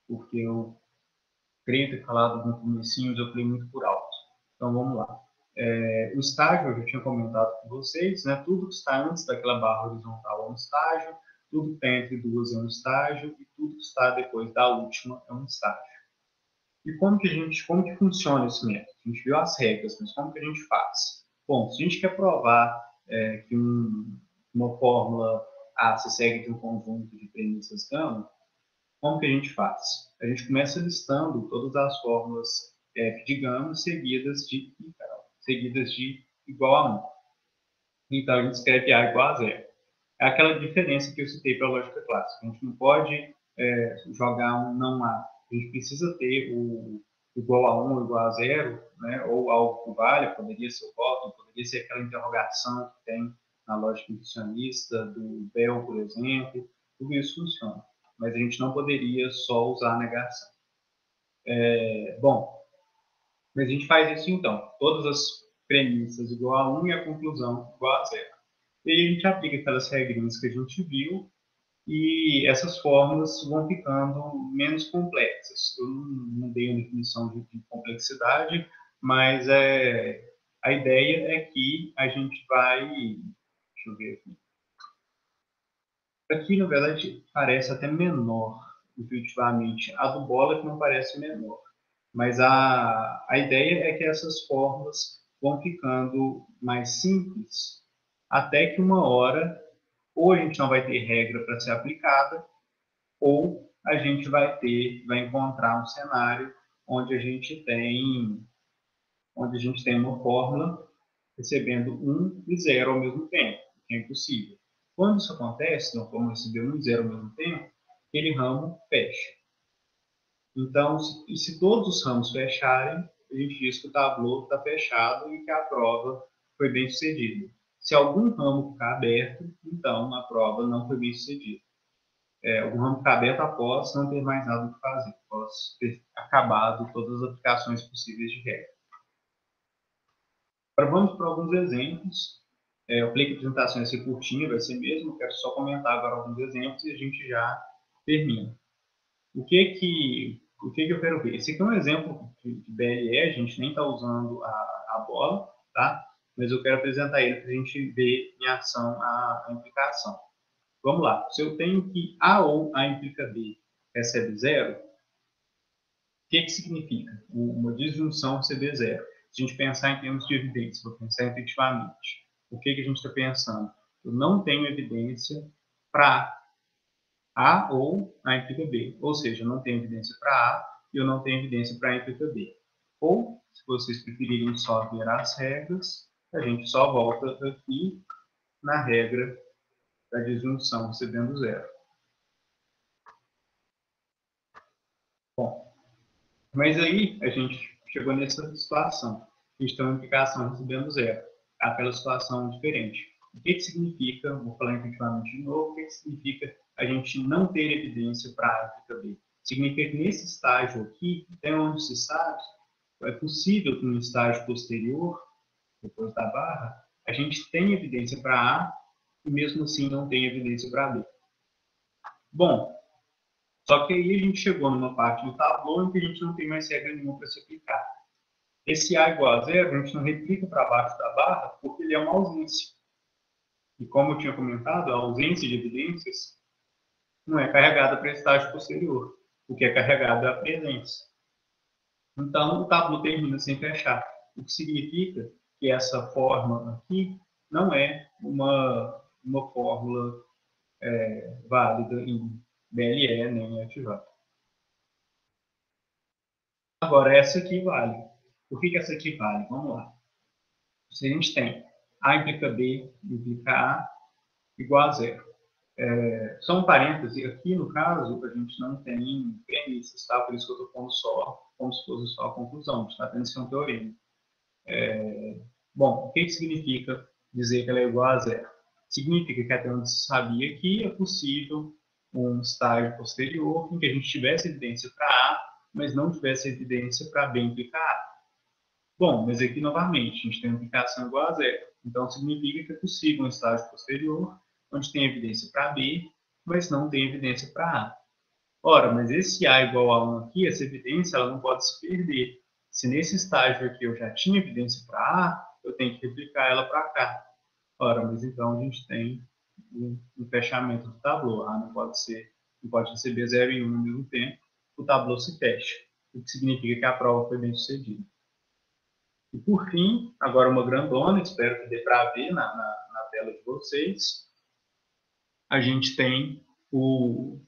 porque eu creio ter falado no comecinho, mas eu falei muito por alto. Então vamos lá. O estágio, eu já tinha comentado com vocês, né? Tudo que está antes daquela barra horizontal é um estágio, tudo que está entre duas é um estágio, e tudo que está depois da última é um estágio. E como que funciona esse método? A gente viu as regras, mas como que a gente faz? Bom, se a gente quer provar que uma fórmula A se segue de um conjunto de premissas gama, como que a gente faz? A gente começa listando todas as fórmulas f de gama seguidas de igual a 1. Então, a gente escreve A igual a 0. É aquela diferença que eu citei para a lógica clássica. A gente não pode jogar um não A. A gente precisa ter o igual a 1 ou igual a 0, né? Ou algo que valha, poderia ser o bottom, poderia ser aquela interrogação que tem na lógica inducionista, do Bell, por exemplo. Tudo isso funciona. Mas a gente não poderia só usar a negação. Bom, mas a gente faz isso então. Todas as premissas igual a 1 e a conclusão igual a 0. E aí a gente aplica aquelas regrinhas que a gente viu e essas fórmulas vão ficando menos complexas. Eu não dei uma definição de complexidade, mas a ideia é que a gente vai... Deixa eu ver aqui. Aqui, na verdade, parece até menor, intuitivamente. A do bola que não parece menor. Mas a ideia é que essas fórmulas vão ficando mais simples, até que uma hora, ou a gente não vai ter regra para ser aplicada, ou a gente vai encontrar um cenário onde a gente tem uma fórmula recebendo 1 e 0 ao mesmo tempo, que é impossível. Quando isso acontece, uma fórmula receber 1 e 0 ao mesmo tempo, aquele ramo fecha. Então, se todos os ramos fecharem, a gente diz que o Tableau está fechado e que a prova foi bem sucedida. Se algum ramo ficar aberto, então a prova não foi bem sucedida. Algum ramo ficar aberto após não ter mais nada o que fazer, após ter acabado todas as aplicações possíveis de regra. Agora vamos para alguns exemplos. Eu falei que a apresentação ia ser curtinha, vai ser mesmo, quero só comentar agora alguns exemplos e a gente já termina. O que eu quero ver? Esse aqui é um exemplo de BLE, a gente nem está usando a bola, tá? Mas eu quero apresentar ele para a gente ver em ação a implicação. Vamos lá. Se eu tenho que A ou A implica B recebe 0, o que significa? Uma disjunção receber 0. Se a gente pensar em termos de evidência, vou pensar efetivamente. O que a gente está pensando? Eu não tenho evidência para A ou A implica B. Ou seja, eu não tenho evidência para A e eu não tenho evidência para A implica B. Ou, se vocês preferirem só ver as regras, a gente só volta aqui na regra da disjunção recebendo 0. Bom, mas aí a gente chegou nessa situação. A gente tem uma implicação recebendo 0. Aquela situação diferente. O que significa, vou falar efetivamente de novo, o que significa a gente não ter evidência para A implica B? Significa que nesse estágio aqui, até onde se sabe, é possível que no estágio posterior, depois da barra, a gente tenha evidência para A e mesmo assim não tem evidência para B. Bom, só que aí a gente chegou numa parte do tablô em que a gente não tem mais regra nenhuma para se aplicar. Esse A igual a zero, a gente não replica para baixo da barra porque ele é uma ausência. E como eu tinha comentado, a ausência de evidências não é carregada para estágio posterior. O que é carregado é a presença. Então, o tablô termina sem fechar, o que significa que essa forma aqui não é uma fórmula válida em BLE nem em FJ. Agora, essa aqui vale. Por que essa aqui vale? Vamos lá. Se a gente tem A implica B, implica A, igual a zero. Só um parêntese, aqui no caso, a gente não tem premissas, tá? Por isso que eu estou pondo só, como se fosse só a conclusão, a gente está apenas que é um teorema. Bom, o que significa dizer que ela é igual a zero? Significa que até onde se sabia que é possível um estágio posterior em que a gente tivesse evidência para A, mas não tivesse evidência para B implicar A. Bom, mas aqui novamente, a gente tem uma implicação igual a zero. Então, significa que é possível um estágio posterior onde tem evidência para B, mas não tem evidência para A. Ora, mas esse A igual a 1 aqui, essa evidência, ela não pode se perder. Se nesse estágio aqui eu já tinha evidência para A, eu tenho que replicar ela para cá. Ora, mas então a gente tem um fechamento do tablô. A não pode receber 0 e 1 ao mesmo tempo, o tablô se fecha, o que significa que a prova foi bem sucedida. E por fim, agora uma grandona, espero que dê para ver na tela de vocês, a gente tem o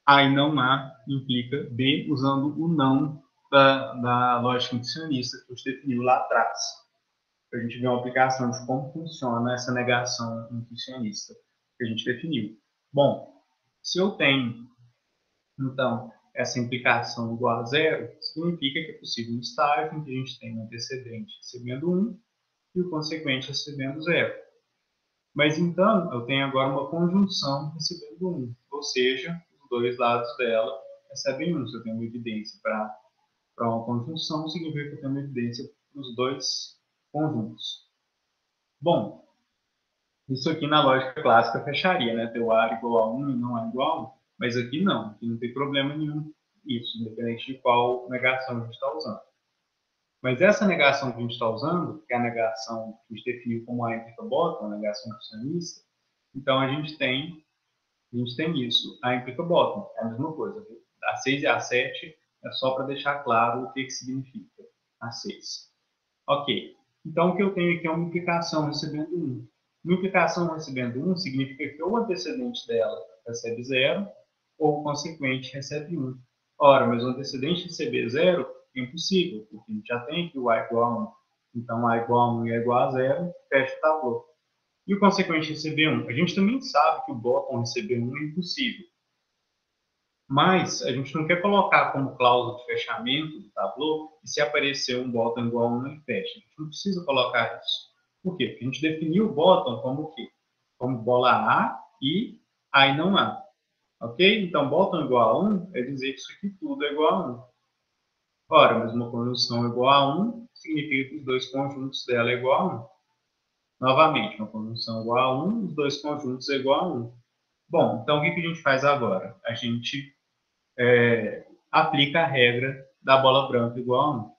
A e não A implica B, usando o não da lógica inducionista que a gente definiu lá atrás. Para a gente ver uma aplicação de como funciona essa negação inducionista que a gente definiu. Bom, se eu tenho, então, essa implicação igual a zero, significa que é possível um estágio em que a gente tem um antecedente recebendo 1 e o consequente recebendo 0. Mas então, eu tenho agora uma conjunção recebendo 1, ou seja, os dois lados dela recebem 1. Se eu tenho uma evidência para uma conjunção, significa que eu tenho uma evidência para os dois conjuntos. Bom, isso aqui na lógica clássica fecharia, né? Ter o A igual a 1 e não A igual a 1. Mas aqui não, aqui não tem problema nenhum isso, independente de qual negação a gente está usando. Mas essa negação que a gente está usando, que é a negação que a gente definiu como A implica bottom, a negação inducionista, então a gente tem isso, A implica bottom, é a mesma coisa. Viu? A 6 e a 7 é só para deixar claro o que significa a 6. Ok, então o que eu tenho aqui é uma implicação recebendo 1. Uma implicação recebendo 1 significa que o antecedente dela recebe 0 ou o consequente recebe 1. Ora, mas o antecedente receber 0 é impossível, porque a gente já tem aqui o A igual a 1. Então, A igual a 1 e A igual a 0, fecha o tablô. E o consequente receber 1? A gente também sabe que o bottom receber 1 é impossível. Mas a gente não quer colocar como cláusula de fechamento do tablô e se aparecer um bottom igual a 1, ele fecha. A gente não precisa colocar isso. Por quê? Porque a gente definiu o bottom como o quê? Como bola A e não A. Ok? Então, bottom igual a 1 é dizer que isso aqui tudo é igual a 1. Ora, mas uma conjunção igual a 1 significa que os dois conjuntos dela é igual a 1. Novamente, uma conjunção igual a 1, os dois conjuntos é igual a 1. Bom, então o que a gente faz agora? A gente aplica a regra da bola branca igual a 1.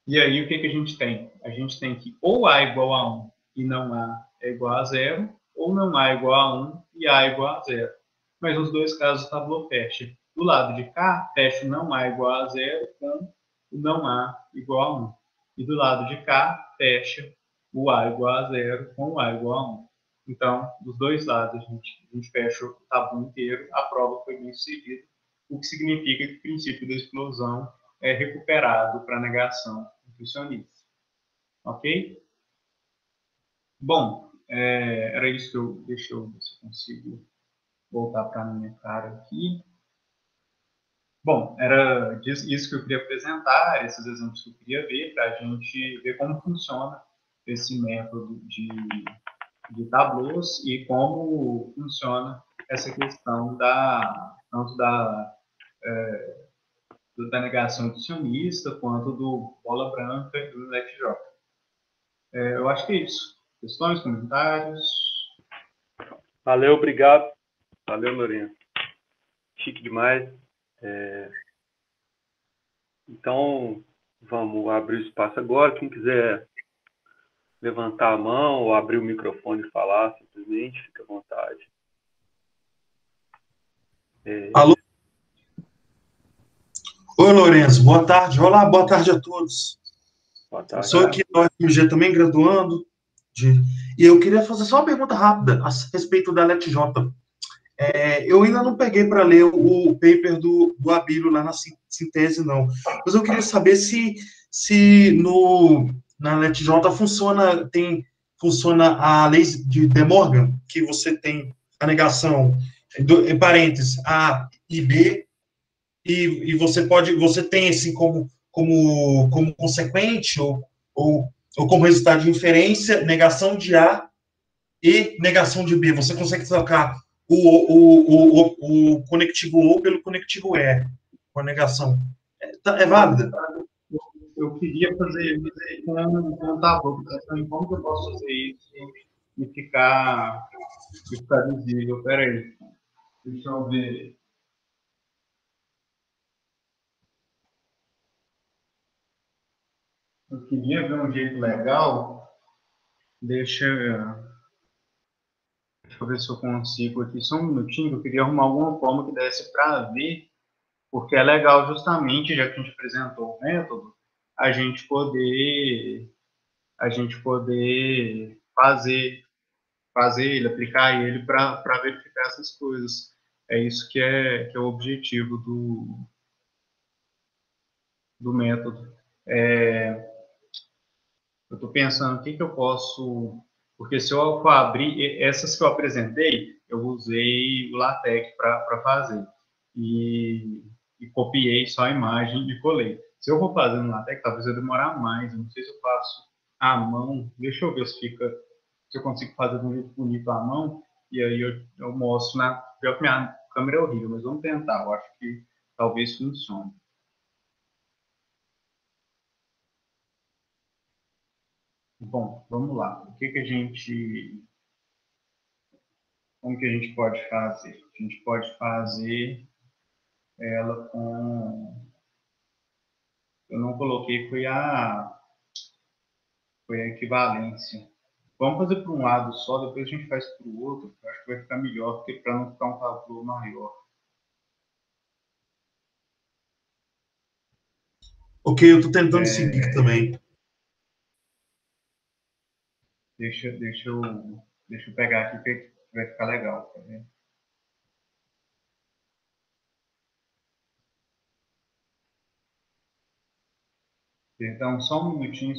E aí o que a gente tem? A gente tem que ou A igual a 1 e não A é igual a 0, ou não A igual a 1 e A igual a 0. Mas nos dois casos o tablô fecha. Do lado de cá, fecha o não A igual a 0 com o não A igual a 1. E do lado de cá, fecha o A igual a 0 com o A igual a 1. Então, dos dois lados, a gente fecha o tabu inteiro, a prova foi bem sucedida, o que significa que o princípio da explosão é recuperado para a negação intuicionista. Ok? Bom, era isso que deixa eu ver se eu consigo voltar para a minha cara aqui. Bom, era isso que eu queria apresentar, esses exemplos que eu queria ver, para a gente ver como funciona esse método de tablôs e como funciona essa questão tanto da negação edicionista quanto do bola branca e do LetJ. Eu acho que é isso. Questões, comentários? Valeu, obrigado. Valeu, Lourenço. Chique demais. Então, vamos abrir o espaço agora. Quem quiser levantar a mão ou abrir o microfone e falar, simplesmente, fica à vontade. Alô? Oi, Lourenço. Boa tarde. Olá, boa tarde a todos. Boa tarde. Sou aqui da UFMG também, graduando. E eu queria fazer só uma pergunta rápida a respeito da LetJ. Eu ainda não peguei para ler o paper do Abílio lá na síntese, não. Mas eu queria saber se na LetJ funciona a lei de Morgan, que você tem a negação, em parênteses, A e B, e você tem assim como consequente ou como resultado de inferência, negação de A e negação de B. Você consegue trocar o conectivo O pelo conectivo E, com a negação. É válida? Eu queria fazer isso com um tableau, pensando em como que eu posso fazer isso e ficar visível. Espera aí, deixa eu ver. Eu queria ver um jeito legal. Deixa eu ver se eu consigo aqui. Só um minutinho, eu queria arrumar alguma forma que desse para ver, porque é legal justamente, já que a gente apresentou o método, a gente poder fazer ele, aplicar ele para verificar essas coisas. É isso que é o objetivo do método. Eu estou pensando o que eu posso... Porque se eu abrir... Essas que eu apresentei, eu usei o LaTeX para fazer. E copiei só a imagem e colei. Se eu vou fazer no LaTeX, talvez eu demorar mais. Eu não sei se eu faço à mão. Deixa eu ver se eu consigo fazer de um jeito bonito à mão. E aí eu mostro na... Pior que minha câmera é horrível, mas vamos tentar. Eu acho que talvez funcione. Bom, vamos lá. Como que a gente pode fazer? A gente pode fazer ela com... Eu não coloquei, foi a equivalência. Vamos fazer para um lado só, depois a gente faz para o outro. Eu acho que vai ficar melhor, porque para não ficar um tabu maior. Ok, eu estou tentando seguir também. Deixa eu pegar aqui, que vai ficar legal. Tá vendo? Então, só um minutinho,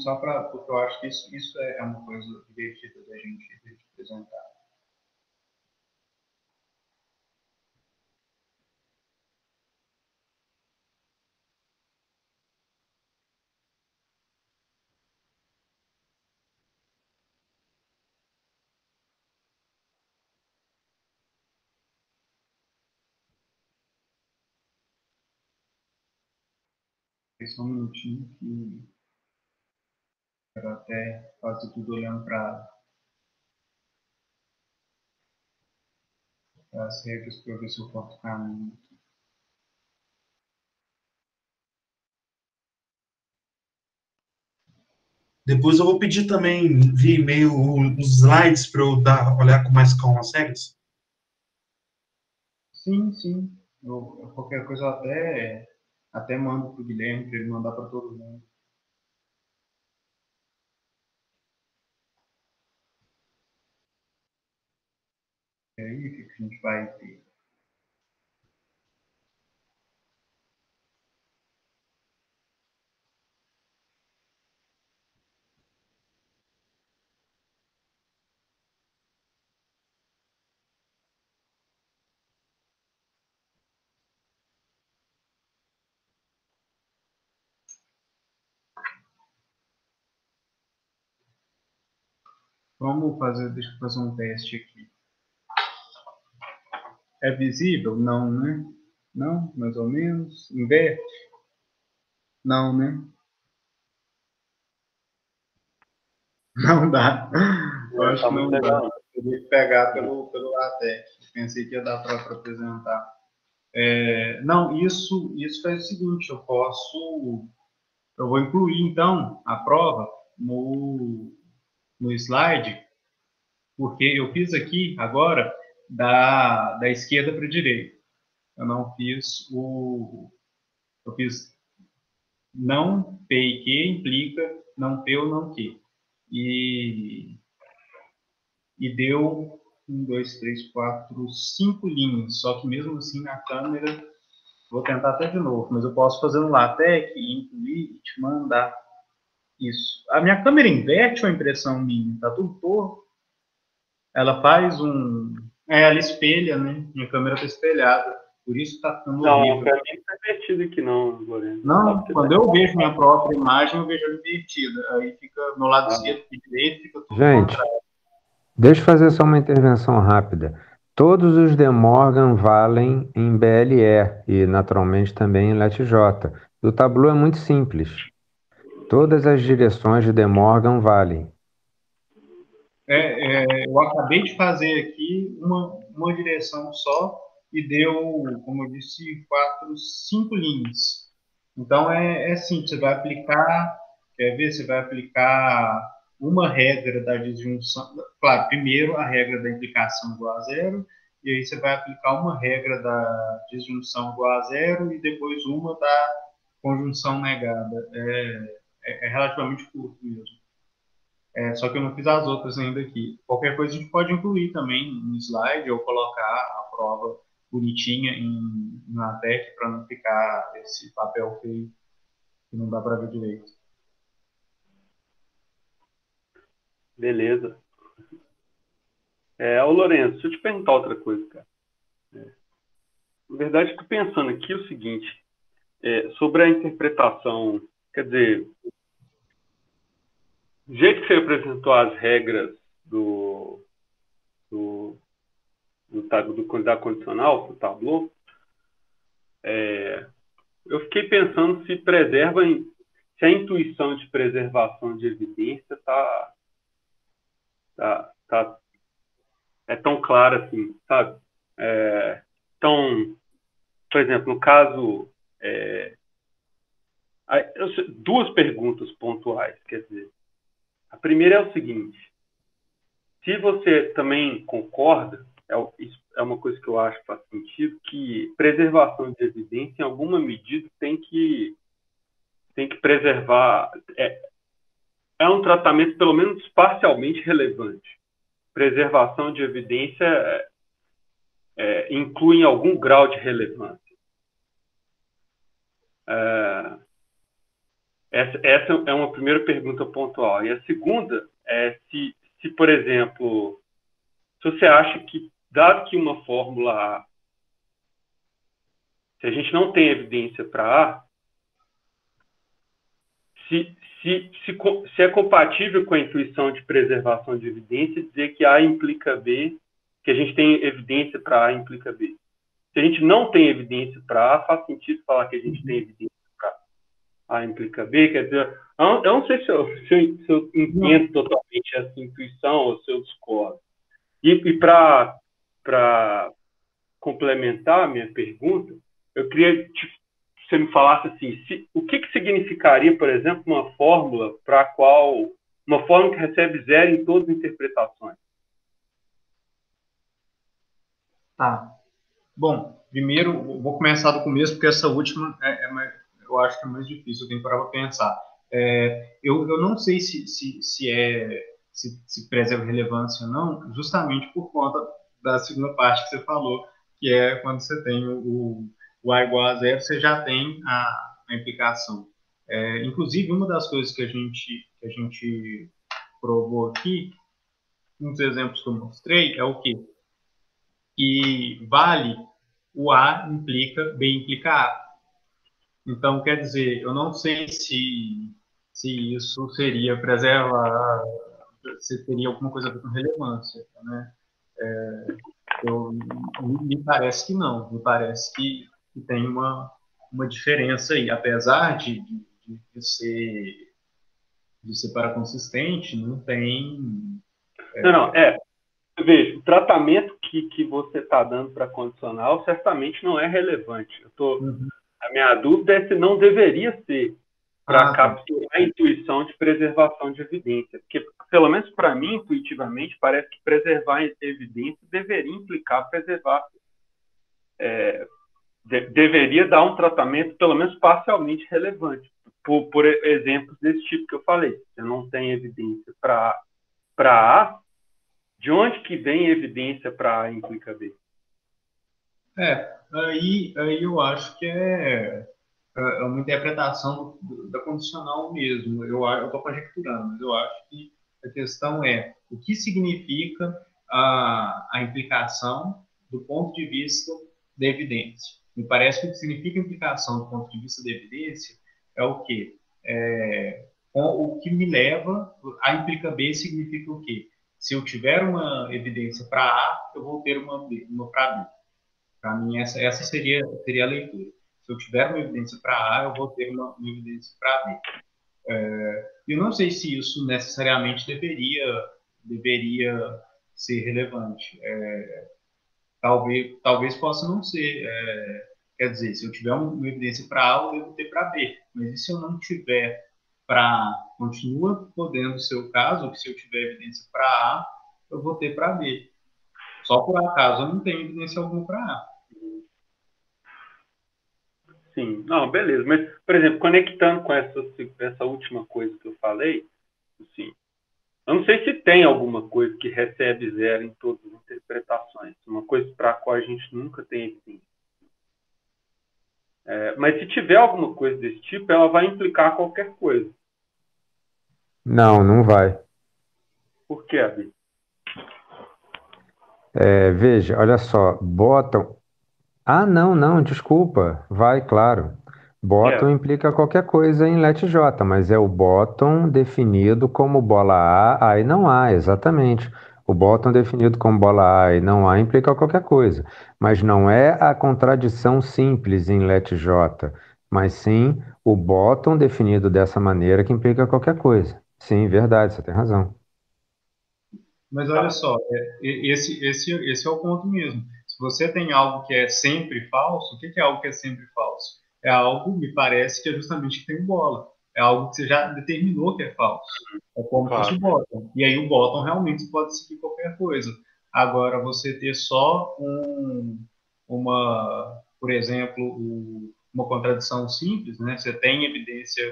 porque eu acho que isso é uma coisa divertida da gente apresentar. Só um minutinho que quero até fazer tudo olhando para as regras para ver se eu corto o caminho. Depois eu vou pedir também via e-mail os slides para eu olhar com mais calma as regras. Sim, sim. Qualquer coisa eu até mando para o Guilherme, para ele mandar para todo mundo. E aí, o que a gente vai ter? Deixa eu fazer um teste aqui. É visível? Não, né? Não, mais ou menos. Inverte? Não, né? Não dá. Eu acho que não dá. Teria que pegar pelo LaTeX. Pensei que ia dar para apresentar. Não, isso faz o seguinte, eu vou incluir, então, a prova no slide, porque eu fiz aqui, agora, da esquerda para a direita. Eu não fiz eu fiz não P e Q implica não P ou não Q. E deu 1, 2, 3, 4, 5 linhas. Só que mesmo assim na câmera, vou tentar até de novo, mas eu posso fazer no LaTeX e incluir e te mandar isso. A minha câmera inverte ou a impressão minha? Tá tudo torto. Ela faz ela espelha, né? Minha câmera tá espelhada. Por isso tá ficando horrível. Não, pra mim não tá invertido aqui não, Lorena. Não, quando eu vejo minha própria imagem, eu vejo ela invertida. Aí fica no lado esquerdo e direito, fica tudo Gente, contrário. deixa eu fazer só uma intervenção rápida. Todos os De Morgan valem em BLE e, naturalmente, também em LetJ. O Tableau é muito simples. Todas as direções de De Morgan valem. Eu acabei de fazer aqui uma direção só e deu, como eu disse, 4, 5 linhas. Então, é simples, você vai aplicar, quer ver? Você vai aplicar uma regra da disjunção, claro, primeiro a regra da implicação igual a zero, e aí você vai aplicar uma regra da disjunção igual a zero e depois uma da conjunção negada. É relativamente curto mesmo. Só que eu não fiz as outras ainda aqui. Qualquer coisa a gente pode incluir também no slide ou colocar a prova bonitinha em LaTeX para não ficar esse papel feio que não dá para ver direito. Beleza. Ô Lourenço, deixa eu te perguntar outra coisa, cara. Na verdade, estou pensando aqui o seguinte, sobre a interpretação, quer dizer, do jeito que você apresentou as regras da condicional, do Tableau, eu fiquei pensando se se a intuição de preservação de evidência é tão clara assim, sabe? Então, por exemplo, no caso, duas perguntas pontuais, quer dizer, a primeira é o seguinte, se você também concorda, isso é uma coisa que eu acho que faz sentido, que preservação de evidência, em alguma medida, tem que preservar, é um tratamento pelo menos parcialmente relevante. Preservação de evidência inclui algum grau de relevância. Essa é uma primeira pergunta pontual. E a segunda é se, por exemplo, se você acha que, dado que uma fórmula A, se a gente não tem evidência para A, se é compatível com a intuição de preservação de evidência dizer que A implica B, que a gente tem evidência para A implica B. Se a gente não tem evidência para A, faz sentido falar que a gente tem evidência para A implica B, quer dizer, eu não sei se eu entendo totalmente essa intuição ou se eu discordo. E para complementar a minha pergunta, eu queria que você me falasse assim, o que significaria, por exemplo, uma fórmula que recebe zero em todas as interpretações? Tá. Bom, primeiro, vou começar do começo, porque essa última eu acho que é mais difícil, eu tenho que parar para pensar. Eu não sei se preserva relevância ou não, justamente por conta da segunda parte que você falou, que é quando você tem o A igual a zero, você já tem a implicação. Inclusive, uma das coisas que a gente provou aqui, um dos exemplos que eu mostrei, é o quê? Que vale o A implica, B implica A. Então, quer dizer, eu não sei se isso seria preservar, se teria alguma coisa a ver com relevância, né? Me parece que não, me parece que tem uma diferença aí, apesar de ser paraconsistente, não tem... Não, veja, o tratamento que você está dando para condicional certamente não é relevante. A minha dúvida é se não deveria ser para capturar a intuição de preservação de evidência. Porque, pelo menos para mim, intuitivamente, parece que preservar a evidência deveria implicar preservar. Deveria dar um tratamento, pelo menos parcialmente relevante. Por exemplos desse tipo que eu falei. Se não tem evidência para A, de onde que vem evidência para A implica B? Aí eu acho que é uma interpretação da condicional mesmo. Eu estou conjecturando, mas eu acho que a questão é o que significa a implicação do ponto de vista da evidência. Me parece que o que significa implicação do ponto de vista da evidência é o quê? O que me leva a implica B significa o quê? Se eu tiver uma evidência para A, eu vou ter uma para B. Para mim, essa seria a leitura. Se eu tiver uma evidência para A, eu vou ter uma evidência para B. Eu não sei se isso necessariamente deveria ser relevante. Talvez possa não ser. Quer dizer, se eu tiver uma evidência para A, eu devo ter para B. Mas e se eu não tiver para A? Continua podendo ser o caso, que se eu tiver evidência para A, eu vou ter para B. Só por acaso eu não tenho evidência alguma para A. Sim, não, beleza. Mas, por exemplo, conectando com essa última coisa que eu falei, assim, eu não sei se tem alguma coisa que recebe zero em todas as interpretações, uma coisa para a qual a gente nunca tem evidência. Mas se tiver alguma coisa desse tipo, ela vai implicar qualquer coisa. Não vai. Por quê, Abi? Veja, olha só, bottom. Ah, não, desculpa. Vai, claro. Bottom implica qualquer coisa em let J, mas é o bottom definido como bola A, aí não há, exatamente. O bottom definido como bola A e não há implica qualquer coisa. Mas não é a contradição simples em let J, mas sim o bottom definido dessa maneira que implica qualquer coisa. Sim, verdade, você tem razão. Mas olha só, esse é o ponto mesmo. Se você tem algo que é sempre falso, o que é algo que é sempre falso? É algo, me parece, que é justamente que tem bola. É algo que você já determinou que é falso. É como se fosse o bottom. E aí o bottom realmente pode seguir qualquer coisa. Agora, você ter só por exemplo, uma contradição simples, né? Você tem evidência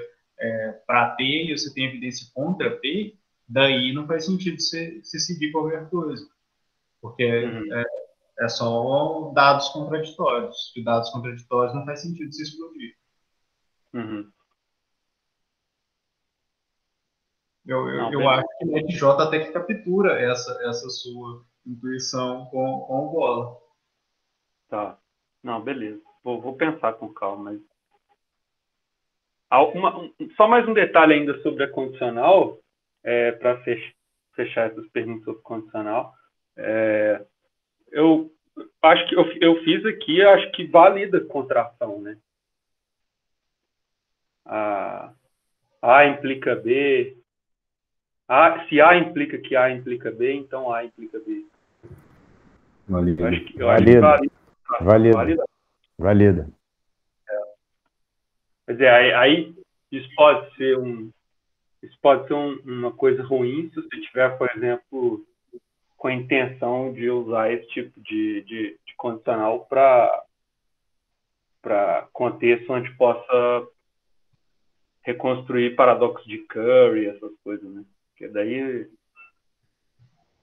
para P e você tem evidência contra P, daí não faz sentido você seguir qualquer coisa, porque é só dados contraditórios. E dados contraditórios não faz sentido você explodir. Eu acho que o NetJ até que captura essa sua intuição com o bola. Tá. Não, beleza. Vou pensar com calma. Mas... só mais um detalhe ainda sobre a condicional, para fechar essas perguntas sobre condicional. Eu acho que eu fiz aqui, acho que valida contração, né? A implica B. Se A implica que A implica B, então A implica B. Valida. Eu acho que Valida. Quer dizer, aí isso pode ser uma coisa ruim se você tiver, por exemplo, com a intenção de usar esse tipo de condicional para contexto onde possa reconstruir paradoxo de Curry, essas coisas, né? Porque daí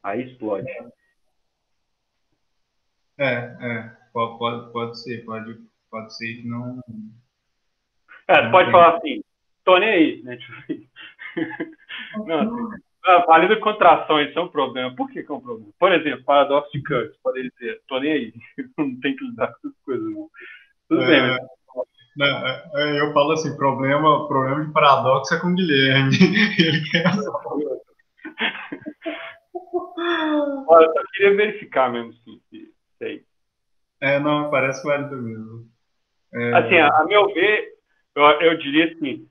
aí explode. Pode ser que não. Você pode falar assim, tô nem aí, né? Não, assim, valida contração, isso é um problema. Por que é um problema? Por exemplo, paradoxo de Curry, você poderia dizer, tô nem aí, não tem que lidar com essas coisas, não. Tudo bem, mas... Eu falo assim, problema de paradoxo é com o Guilherme. Ele quer Olha, eu só queria verificar mesmo, assim, Não, parece válido mesmo. Assim, a meu ver, eu diria assim,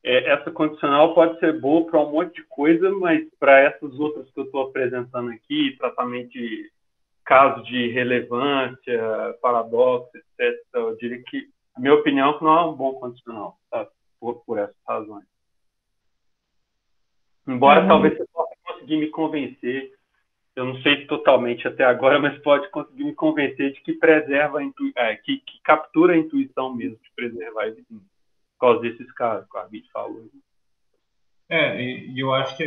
essa condicional pode ser boa para um monte de coisa, mas para essas outras que eu estou apresentando aqui, tratamento de casos de relevância, paradoxo, etc., eu diria que, a minha opinião, que não é um bom condicional, tá? Por essas razões. Embora talvez você possa conseguir me convencer, eu não sei totalmente até agora, mas pode conseguir me convencer de que preserva que captura a intuição mesmo de preservar a evidência, por causa desses casos que a Bit falou. E eu acho que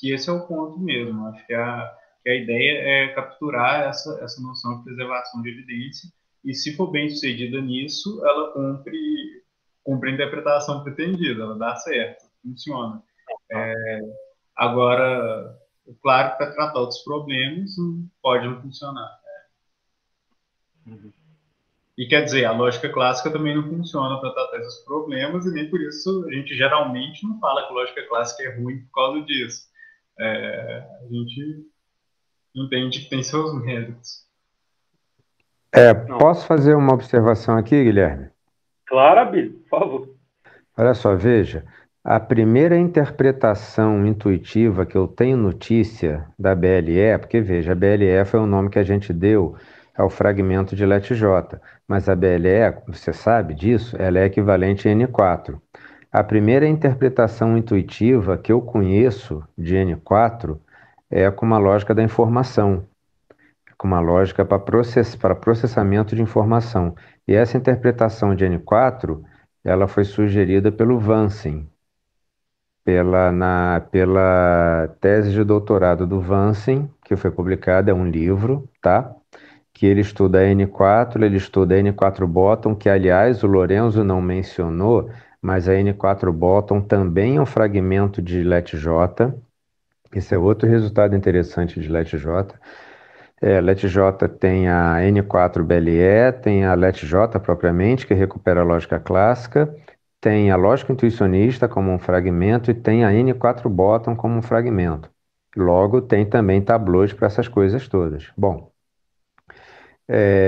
esse é o ponto mesmo. Acho que a ideia é capturar essa noção de preservação de evidência, e se for bem sucedida nisso, ela cumpre a interpretação pretendida, ela dá certo, funciona. Agora, claro que para tratar outros problemas pode não funcionar. E quer dizer, a lógica clássica também não funciona para tratar esses problemas, e nem por isso a gente geralmente não fala que a lógica clássica é ruim por causa disso. A gente entende que tem seus méritos. Posso fazer uma observação aqui, Guilherme? Claro, Abílio, por favor. Olha só, veja, a primeira interpretação intuitiva que eu tenho notícia da BLE, porque veja, a BLE foi o nome que a gente deu ao fragmento de LET-J, mas a BLE, você sabe disso, ela é equivalente a N4. A primeira interpretação intuitiva que eu conheço de N4 é com uma lógica da informação, com uma lógica para processamento de informação. E essa interpretação de N4, ela foi sugerida pelo Vansen, pela tese de doutorado do Vansen, que foi publicada, é um livro, tá? Que ele estuda N4, ele estuda N4 bottom, que aliás o Lorenzo não mencionou, mas a N4 bottom também é um fragmento de LET-J. Esse é outro resultado interessante de LET-J. LET-J tem a N4-BLE, tem a LET-J propriamente, que recupera a lógica clássica, tem a lógica intuicionista como um fragmento e tem a N4-Bottom como um fragmento. Logo, tem também tableaus para essas coisas todas. Bom,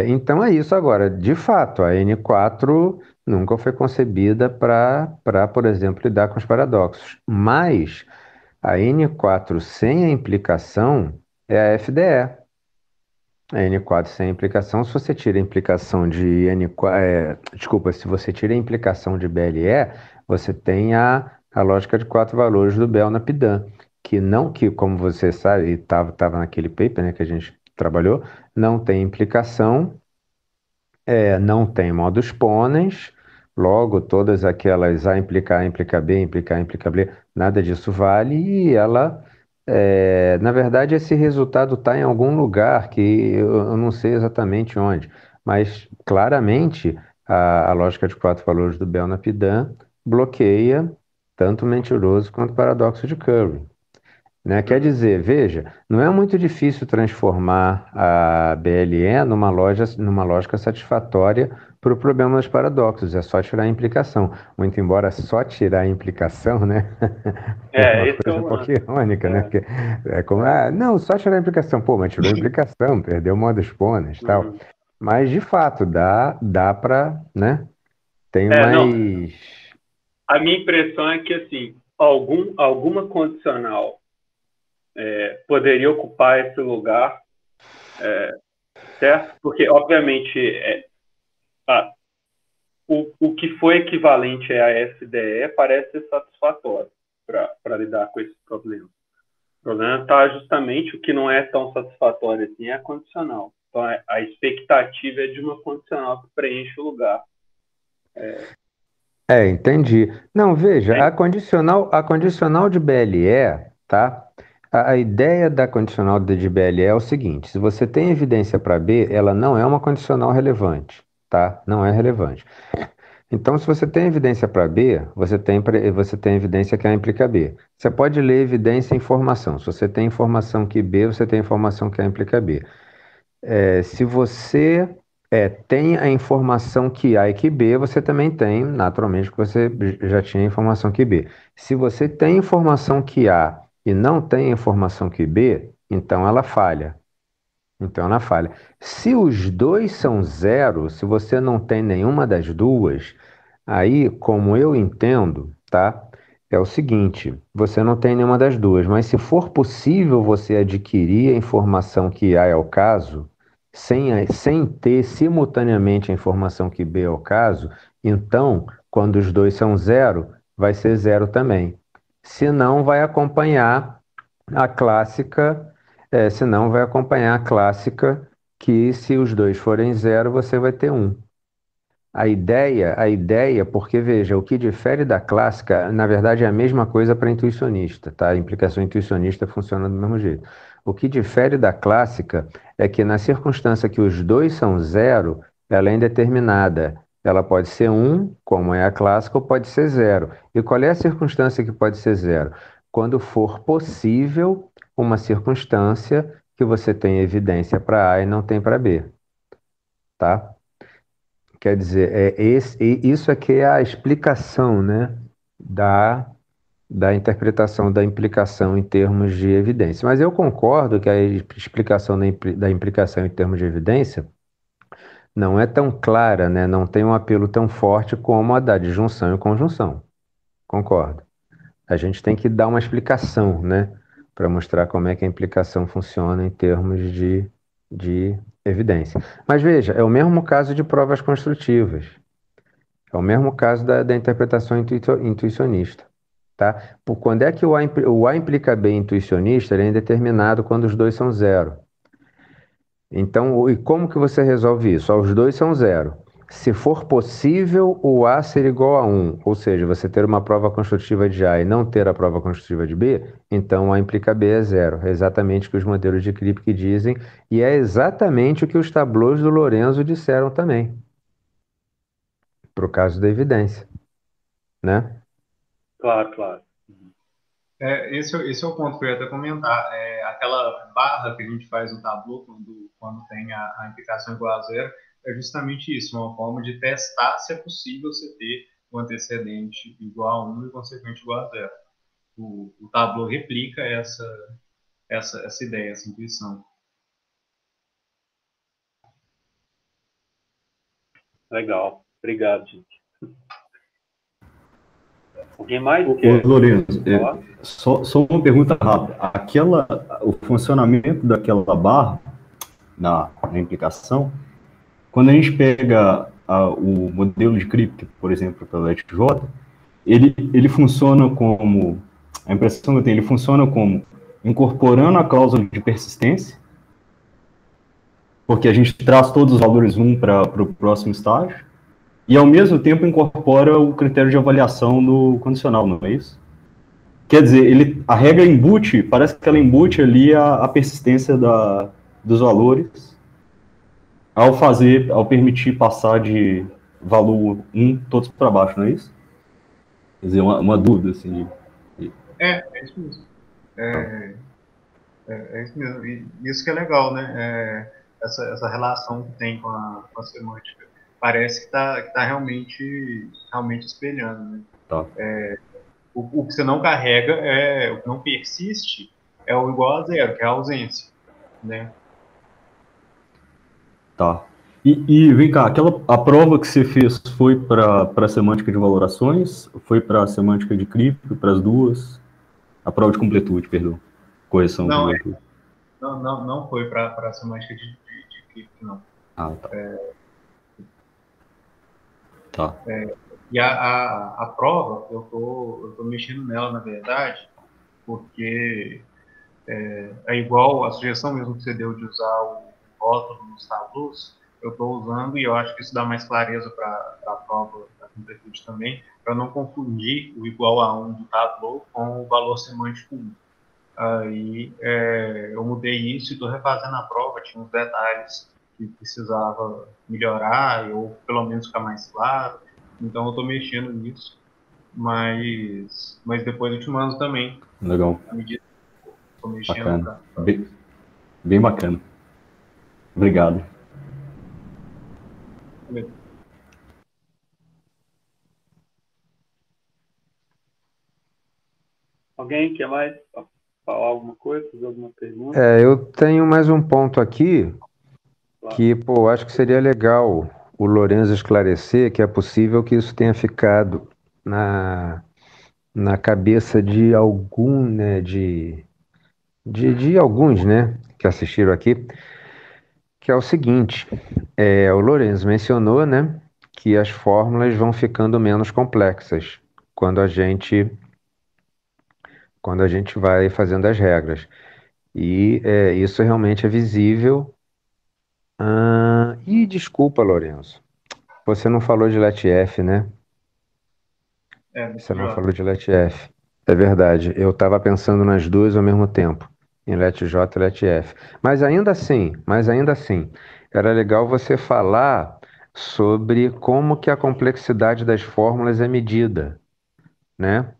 então é isso agora. De fato, a N4 nunca foi concebida para, por exemplo, lidar com os paradoxos. Mas a N4 sem a implicação é a FDE. A N4 sem implicação, se você tira a implicação de N4, desculpa, se você tira a implicação de BLE, você tem a lógica de 4 valores do Bell-Napidan, que como você sabe, estava naquele paper, né, que a gente trabalhou, não tem implicação, não tem modos ponens, logo todas aquelas A implicar, implica B, implicar, implica B, nada disso vale, e ela... na verdade, esse resultado está em algum lugar que eu não sei exatamente onde, mas claramente a lógica de 4 valores do Bell-Napidan bloqueia tanto o mentiroso quanto o paradoxo de Curry. Né? Quer dizer, veja, não é muito difícil transformar a BLE numa lógica satisfatória para o problema dos paradoxos, é só tirar a implicação. Muito embora só tirar a implicação, né? É uma coisa um pouco irônica, né? Porque é como, não, só tirar a implicação. Pô, mas tirou a implicação, perdeu o modo expones e tal. Mas, de fato, dá para, né? Tem mais... Não. A minha impressão é que, assim, alguma condicional poderia ocupar esse lugar, certo? Porque, obviamente, o que foi equivalente à FDE parece ser satisfatório para lidar com esse problema. O problema está justamente o que não é tão satisfatório assim, é a condicional. Então, a expectativa é de uma condicional que preenche o lugar. Entendi. Não, veja, a condicional de BLE, tá? A ideia da condicional de BLE é o seguinte: se você tem evidência para B, ela não é uma condicional relevante, tá? Não é relevante. Então, se você tem evidência para B, você tem evidência que A implica B. Você pode ler evidência e informação. Se você tem informação que B, você tem informação que A implica B. Se você tem a informação que A e que B, você também tem, naturalmente, que você já tinha a informação que B. Se você tem informação que A e não tem a informação que B, então ela falha. Então, na falha. Se os dois são zero, se você não tem nenhuma das duas, aí, como eu entendo, tá? É o seguinte, você não tem nenhuma das duas, mas se for possível você adquirir a informação que A é o caso, sem ter simultaneamente a informação que B é o caso, então, quando os dois são zero, vai ser zero também. Se não, vai acompanhar a clássica, senão vai acompanhar a clássica que se os dois forem zero, você vai ter um. A ideia, porque veja, o que difere da clássica, na verdade, é a mesma coisa para intuicionista, tá? A implicação intuicionista funciona do mesmo jeito. O que difere da clássica é que na circunstância que os dois são zero, ela é indeterminada. Ela pode ser um, como é a clássica, ou pode ser zero. E qual é a circunstância que pode ser zero? Quando for possível uma circunstância que você tem evidência para A e não tem para B, tá? Quer dizer, isso aqui é a explicação, né, da, da interpretação da implicação em termos de evidência. Mas eu concordo que a explicação da implicação em termos de evidência não é tão clara, né, não tem um apelo tão forte como a da disjunção e conjunção. Concordo. A gente tem que dar uma explicação, né, para mostrar como é que a implicação funciona em termos de evidência. Mas veja, é o mesmo caso de provas construtivas. É o mesmo caso da interpretação intuicionista, tá? Quando é que o A implica B intuicionista, ele é indeterminado quando os dois são zero. Então, e como que você resolve isso? Os dois são zero. Se for possível, o A ser igual a 1, ou seja, você ter uma prova construtiva de A e não ter a prova construtiva de B, então A implica B é zero. É exatamente o que os modelos de Kripke dizem, e é exatamente o que os tableaus do Lorenzo disseram também, para o caso da evidência, né? Claro, claro. Esse é o ponto que eu ia até comentar. Aquela barra que a gente faz no Tableau quando tem a implicação igual a zero, é justamente isso, uma forma de testar se é possível você ter um antecedente igual a 1 e consequente igual a zero. O Tableau replica essa ideia, essa intuição. Legal. Obrigado, gente. Alguém mais Ô, quer Lourenço, falar? só uma pergunta rápida. O funcionamento daquela barra na implicação, quando a gente pega o modelo de Kripke, por exemplo, pela LTJ, ele funciona como, a impressão que eu tenho, ele funciona como incorporando a cláusula de persistência, porque a gente traz todos os valores 1 para o próximo estágio, e ao mesmo tempo incorpora o critério de avaliação no condicional, não é isso? Quer dizer, a regra embute, parece que ela embute ali a persistência dos valores ao permitir passar de valor 1 todos para baixo, não é isso? Quer dizer, uma dúvida, assim. É isso mesmo. É isso mesmo. E isso que é legal, né? Essa relação que tem com a semântica. Parece que está realmente espelhando, né? Tá. O que você não carrega, o que não persiste, é o igual a zero, que é a ausência, né? Tá. E vem cá, a prova que você fez foi para a semântica de valorações? Foi para a semântica de Kripke, para as duas? A prova de completude, perdão. Correção de Não, completude. não foi para a semântica de Kripke, não. Ah, tá. Tá. E a prova, eu tô mexendo nela, na verdade, porque é igual a sugestão mesmo que você deu de usar o rótulo nos tabus, eu estou usando e eu acho que isso dá mais clareza para a prova da completude também, para não confundir o igual a 1 do Tableau com o valor semântico 1. Aí eu mudei isso e estou refazendo a prova, tinha uns detalhes que precisava melhorar ou pelo menos ficar mais claro, então eu estou mexendo nisso, mas depois eu te mando também, Legal. à medida que estou mexendo. Bacana. Bem bacana. Obrigado. Alguém quer mais? falar alguma coisa, fazer alguma pergunta? Eu tenho mais um ponto aqui Claro. que, pô, acho que seria legal o Lourenço esclarecer que é possível que isso tenha ficado na cabeça de algum, né, de alguns, né, que assistiram aqui, que é o seguinte, o Lourenço mencionou, né, que as fórmulas vão ficando menos complexas quando quando a gente vai fazendo as regras. E isso realmente é visível. E desculpa, Lourenço, você não falou de LETF, né? Você não falou de LETF. É verdade, eu estava pensando nas duas ao mesmo tempo, em LETJ e LETF. Mas ainda assim, era legal você falar sobre como que a complexidade das fórmulas é medida, né?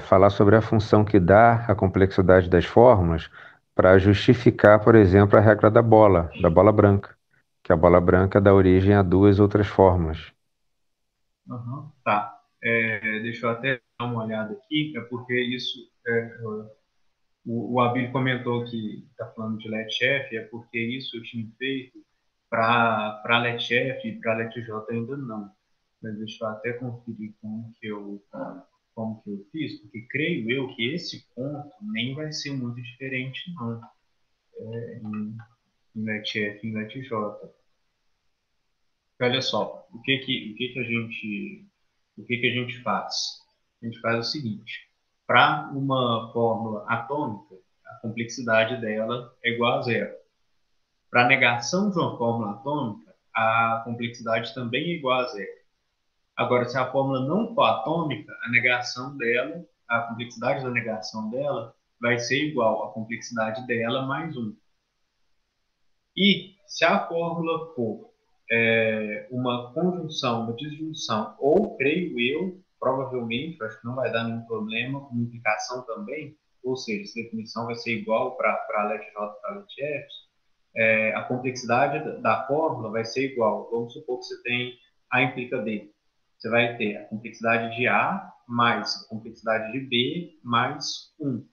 Falar sobre a função que dá a complexidade das fórmulas para justificar, por exemplo, a regra da bola branca, que a bola branca dá origem a duas outras fórmulas. Uhum, tá. Deixa eu até dar uma olhada aqui, porque isso, o Abílio comentou que está falando de LETF, é porque isso eu tinha feito para LETF e para LETJ ainda não. Mas deixa eu até conferir como que eu fiz, porque creio eu que esse ponto nem vai ser muito diferente, não, em LETF e em LETJ. Olha só, o que que a gente faz? A gente faz o seguinte: para uma fórmula atômica, a complexidade dela é igual a zero. Para a negação de uma fórmula atômica, a complexidade também é igual a zero. Agora, se a fórmula não for atômica, a negação dela, a complexidade da negação dela vai ser igual à complexidade dela mais um. E se a fórmula for uma conjunção, uma disjunção, ou, creio eu, provavelmente, acho que não vai dar nenhum problema, uma implicação também, ou seja, essa definição vai ser igual para LETJ e para LETF, a complexidade da fórmula vai ser igual. Vamos supor que você tem A implica B. Você vai ter a complexidade de A mais a complexidade de B mais 1.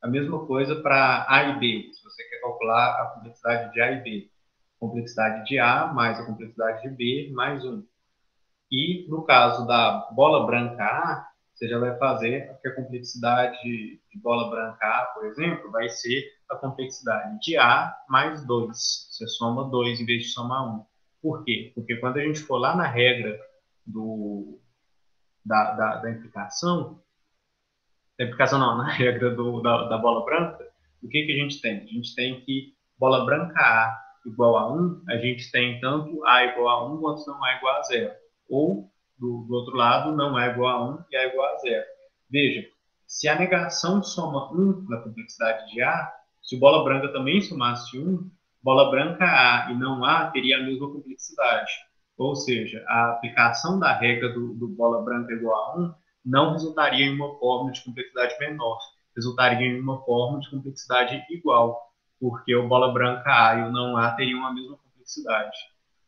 A mesma coisa para A e B, se você quer calcular a complexidade de A e B. Complexidade de A mais a complexidade de B mais 1. E no caso da bola branca A, você já vai fazer que a complexidade de bola branca A, por exemplo, vai ser a complexidade de A mais 2. Você soma 2 em vez de somar 1. Por quê? Porque quando a gente for lá na regra da implicação, não, na regra da bola branca, o que que a gente tem? A gente tem que bola branca A igual a 1, a gente tem tanto A igual a 1 quanto não A igual a 0. Ou, do outro lado, não A igual a 1 e A igual a 0. Veja, se a negação soma 1 na complexidade de A, se bola branca também somasse 1, bola branca A e não A teria a mesma complexidade. Ou seja, a aplicação da regra do bola branca igual a 1 não resultaria em uma fórmula de complexidade menor, resultaria em uma fórmula de complexidade igual, porque o bola branca A e o não A teriam a mesma complexidade.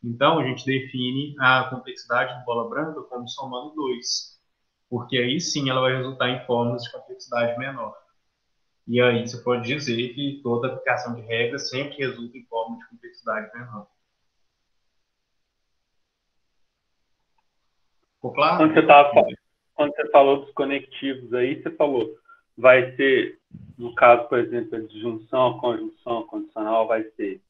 Então, a gente define a complexidade de bola branca como somando 2, porque aí sim ela vai resultar em fórmulas de complexidade menor. E aí você pode dizer que toda aplicação de regra sempre resulta em fórmula de complexidade menor. Ficou claro? Quando você falou dos conectivos aí, você falou, vai ser, no caso, por exemplo, a disjunção, a conjunção, a condicional, vai ser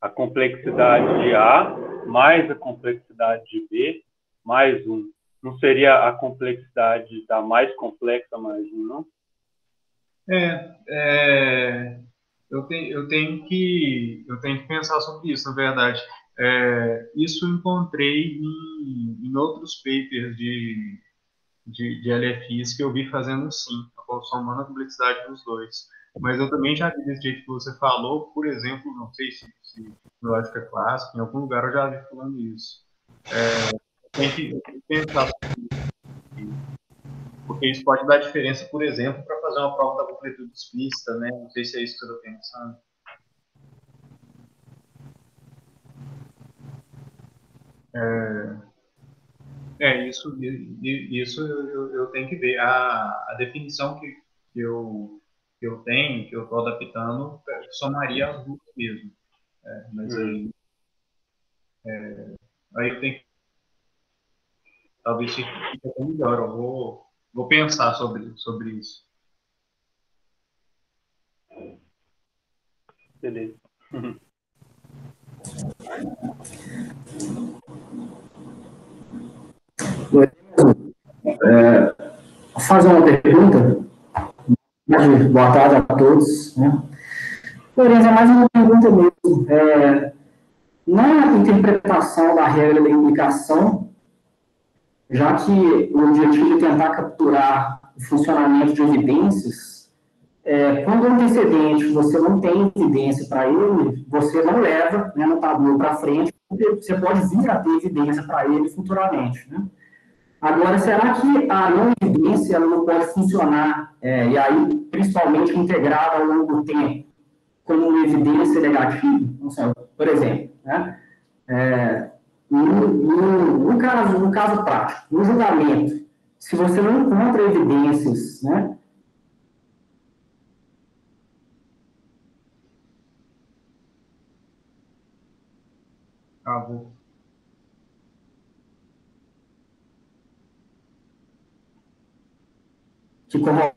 a complexidade de A mais a complexidade de B mais 1. Não seria a complexidade da mais complexa mais 1, não? Eu tenho que pensar sobre isso, na verdade. Isso eu encontrei em outros papers de LFIs que eu vi fazendo sim, somando a complexidade dos dois. Mas eu também já vi desse jeito que você falou, por exemplo, não sei se lógica clássica, em algum lugar eu já vi falando isso. Tem que pensar sobre isso, porque isso pode dar diferença, por exemplo, para fazer uma prova da completude explícita, né? Não sei se é isso que eu estou pensando. Isso eu tenho que ver. A definição que eu tenho, que eu estou adaptando, somaria as duas mesmo. Mas aí eu tenho que, talvez fique até melhor. Eu vou pensar sobre isso. Beleza. Uhum. Vou fazer uma pergunta. Boa tarde a todos. Né? Lourenço, é mais uma pergunta mesmo. Na interpretação da regra da implicação, já que o objetivo é tentar capturar o funcionamento de evidências, quando o antecedente você não tem evidência para ele, você não leva, né, no tabuleiro para frente, porque você pode vir a ter evidência para ele futuramente. Né? Agora, será que a não evidência ela não pode funcionar, e aí, principalmente, integrada ao longo do tempo, como uma evidência negativa? Não sei, por exemplo, né? No caso prático, no julgamento, se você não encontra evidências, né, Acabou. que corroboram.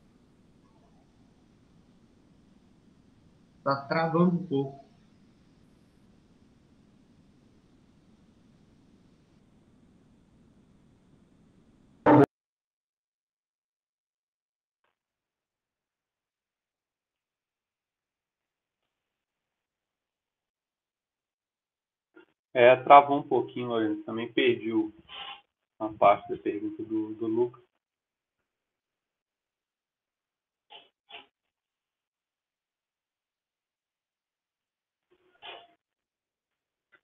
Está travando um pouco. Travou um pouquinho, Lourenço. Também perdi uma parte da pergunta do Lucas.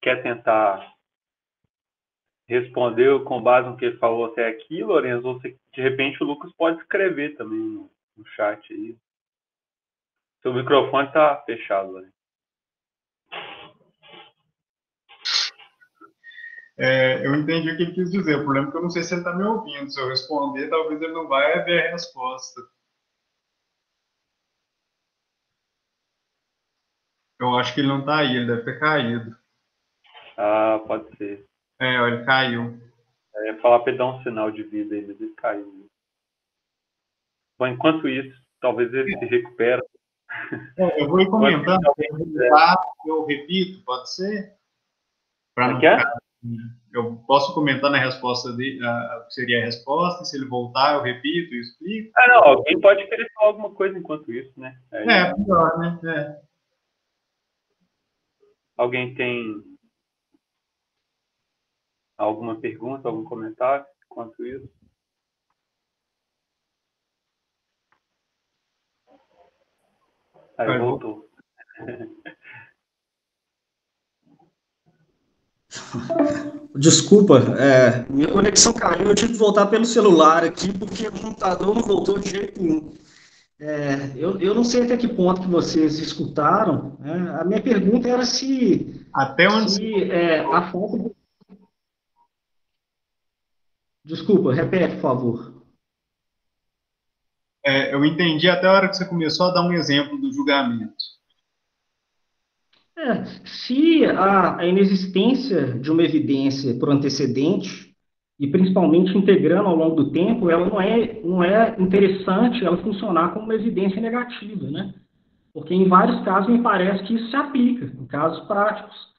Quer tentar responder com base no que ele falou até aqui, Lourenço? Ou de repente o Lucas pode escrever também no chat aí. Seu microfone está fechado, Lourenço. Eu entendi o que ele quis dizer. O problema é que eu não sei se ele está me ouvindo. Se eu responder, talvez ele não vai ver a resposta. Eu acho que ele não está aí, ele deve ter caído. Ah, pode ser. Ele caiu. Eu ia falar para ele dar um sinal de vida aí, mas ele caiu. Bom, enquanto isso, talvez ele se recupere. Eu vou ir comentando. Eu repito, pode ser? Para não Quer? ficar... Eu posso comentar na resposta dele, o que seria a resposta. Se ele voltar, eu repito e explico. Não, alguém pode querer falar alguma coisa enquanto isso, né? Melhor, né? Alguém tem alguma pergunta, algum comentário enquanto isso? Aí voltou. Desculpa, minha conexão caiu, eu tive que voltar pelo celular aqui, porque o computador não voltou de jeito nenhum. Eu não sei até que ponto que vocês escutaram, né? A minha pergunta era se a falta de... Desculpa, repete, por favor. Eu entendi até a hora que você começou a dar um exemplo do julgamento. Se a inexistência de uma evidência por antecedente, e principalmente integrando ao longo do tempo, ela não é interessante ela funcionar como uma evidência negativa, né? Porque em vários casos me parece que isso se aplica, em casos práticos.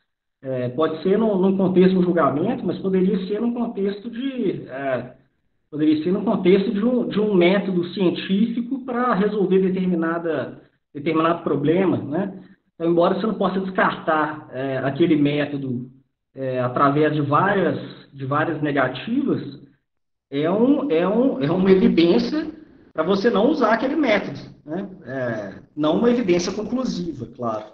Pode ser num contexto de julgamento, mas poderia ser num contexto de um método científico para resolver determinado problema, né? Então, embora você não possa descartar aquele método através de várias negativas, é uma evidência para você não usar aquele método, né? Não uma evidência conclusiva, claro.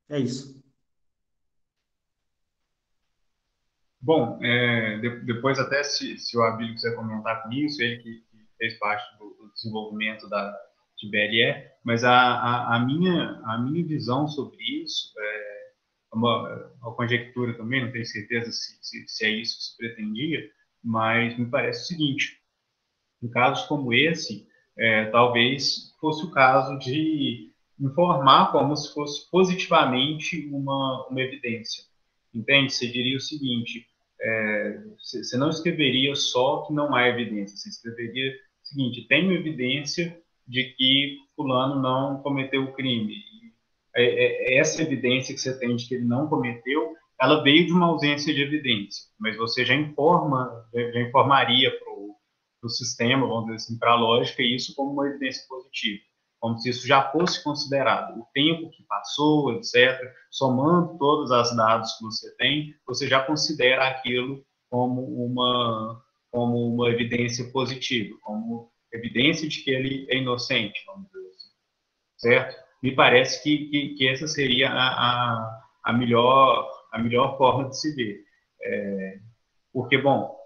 É isso. Bom, depois até se o Abílio quiser comentar com isso, ele que fez parte do desenvolvimento de BLE, mas a minha visão sobre isso é uma conjectura também, não tenho certeza se é isso que se pretendia, mas me parece o seguinte: Em casos como esse, talvez fosse o caso de informar como se fosse positivamente uma evidência. Entende? Você diria o seguinte, você não escreveria só que não há evidência, você escreveria o seguinte, tenho evidência de que fulano não cometeu o crime. Essa evidência que você tem de que ele não cometeu, ela veio de uma ausência de evidência, mas você já informaria para o sistema, vamos dizer assim, para a lógica, isso como uma evidência positiva, como se isso já fosse considerado. O tempo que passou, etc., somando todos os dados que você tem, você já considera aquilo como uma evidência positiva, como evidência de que ele é inocente, vamos dizer assim, certo? Me parece que essa seria a melhor forma de se ver. Porque, bom,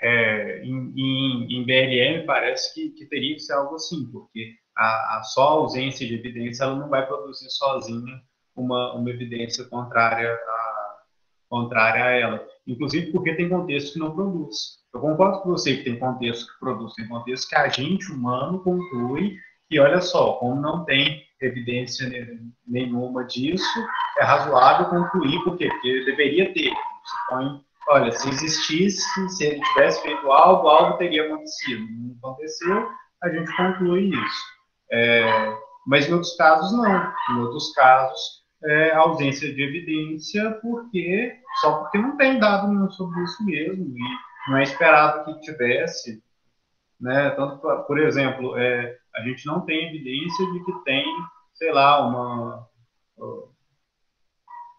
em BLM parece que teria que ser algo assim, porque a só ausência de evidência ela não vai produzir sozinha uma evidência contrária a ela. Inclusive porque tem contextos que não produz. Eu concordo com você que tem contextos que produz, tem contextos que a gente, humano, conclui que, olha só, como não tem evidência nenhuma disso, é razoável concluir, por quê? Porque deveria ter. Supõe, olha, se existisse, se ele tivesse feito algo teria acontecido. Não aconteceu, a gente conclui isso. Mas em outros casos, não. Em outros casos, ausência de evidência só porque não tem dado nenhum sobre isso mesmo, e não é esperado que tivesse, né? Tanto, por exemplo, a gente não tem evidência de que tem, sei lá,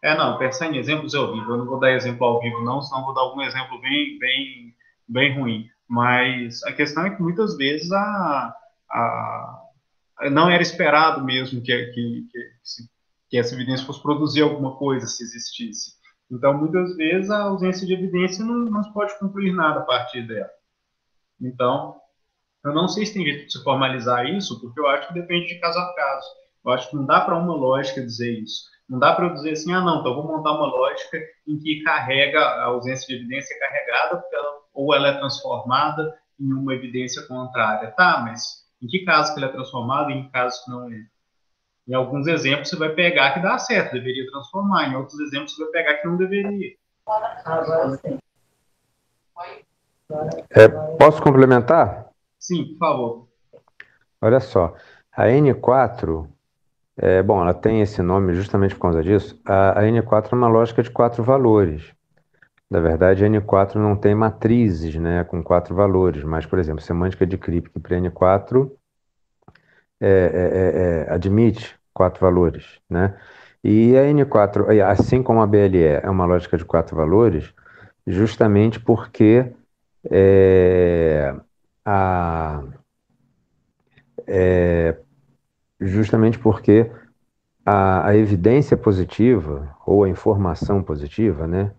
não, pensar em exemplos ao vivo. Eu não vou dar exemplo ao vivo, não, senão vou dar algum exemplo bem ruim. Mas a questão é que muitas vezes não era esperado mesmo que essa evidência fosse produzir alguma coisa, se existisse. Então, muitas vezes, a ausência de evidência não se pode concluir nada a partir dela. Então, eu não sei se tem jeito de se formalizar isso, porque eu acho que depende de caso a caso. Eu acho que não dá para uma lógica dizer isso. Não dá para eu dizer assim, não, então eu vou montar uma lógica em que a ausência de evidência é carregada, ou ela é transformada em uma evidência contrária. Tá, mas em que caso que ela é transformada e em que caso que não é? Em alguns exemplos você vai pegar que dá certo, deveria transformar. Em outros exemplos você vai pegar que não deveria. Posso complementar? Sim, por favor. Olha só, a N4, bom, ela tem esse nome justamente por causa disso. A N4 é uma lógica de 4 valores. Na verdade, a N4 não tem matrizes, né, com 4 valores, mas, por exemplo, semântica de Kripke para N4 admite 4 valores, né? E a N4, assim como a BLE é uma lógica de 4 valores, justamente porque a evidência positiva, ou a informação positiva, né?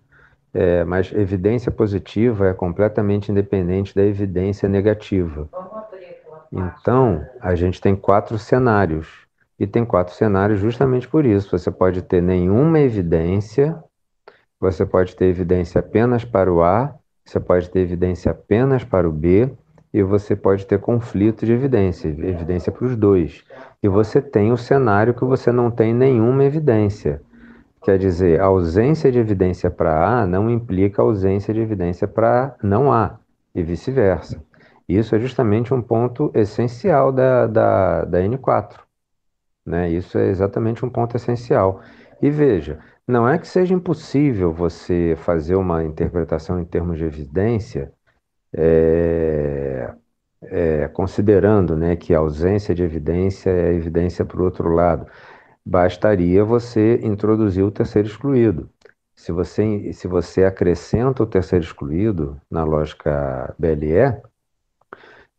Mas evidência positiva é completamente independente da evidência negativa. Então, a gente tem 4 cenários. E tem 4 cenários justamente por isso. Você pode ter nenhuma evidência, você pode ter evidência apenas para o A, você pode ter evidência apenas para o B, e você pode ter conflito de evidência para os dois. E você tem o cenário que você não tem nenhuma evidência. Quer dizer, a ausência de evidência para A não implica a ausência de evidência para não A, e vice-versa. Isso é justamente um ponto essencial da N4. Né? Isso é exatamente um ponto essencial. E veja, não é que seja impossível você fazer uma interpretação em termos de evidência, considerando, né, que a ausência de evidência é evidência para o outro lado. Bastaria você introduzir o terceiro excluído. Se você acrescenta o terceiro excluído na lógica BLE,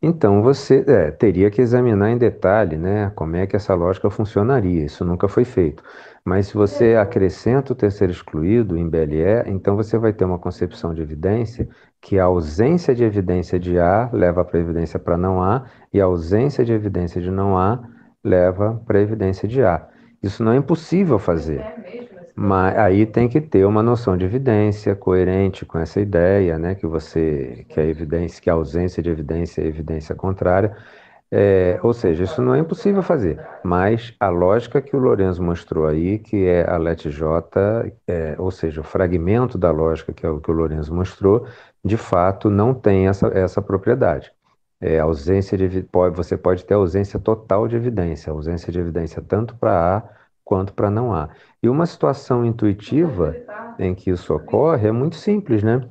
então você teria que examinar em detalhe, né, como é que essa lógica funcionaria. Isso nunca foi feito. Mas se você acrescenta o terceiro excluído em BLE, então você vai ter uma concepção de evidência que a ausência de evidência de A leva para a evidência para não A, e a ausência de evidência de não A leva para a evidência de A. Isso não é impossível fazer. Mas aí tem que ter uma noção de evidência coerente com essa ideia, né, que a evidência, que a ausência de evidência é evidência contrária. Ou seja, isso não é impossível fazer, mas a lógica que o Lorenzo mostrou aí, que é a LETJ, ou seja, o fragmento da lógica que é o que o Lorenzo mostrou, de fato não tem essa propriedade. Você pode ter ausência total de evidência, ausência de evidência tanto para A quanto para não A. E uma situação intuitiva em que isso ocorre é muito simples, né?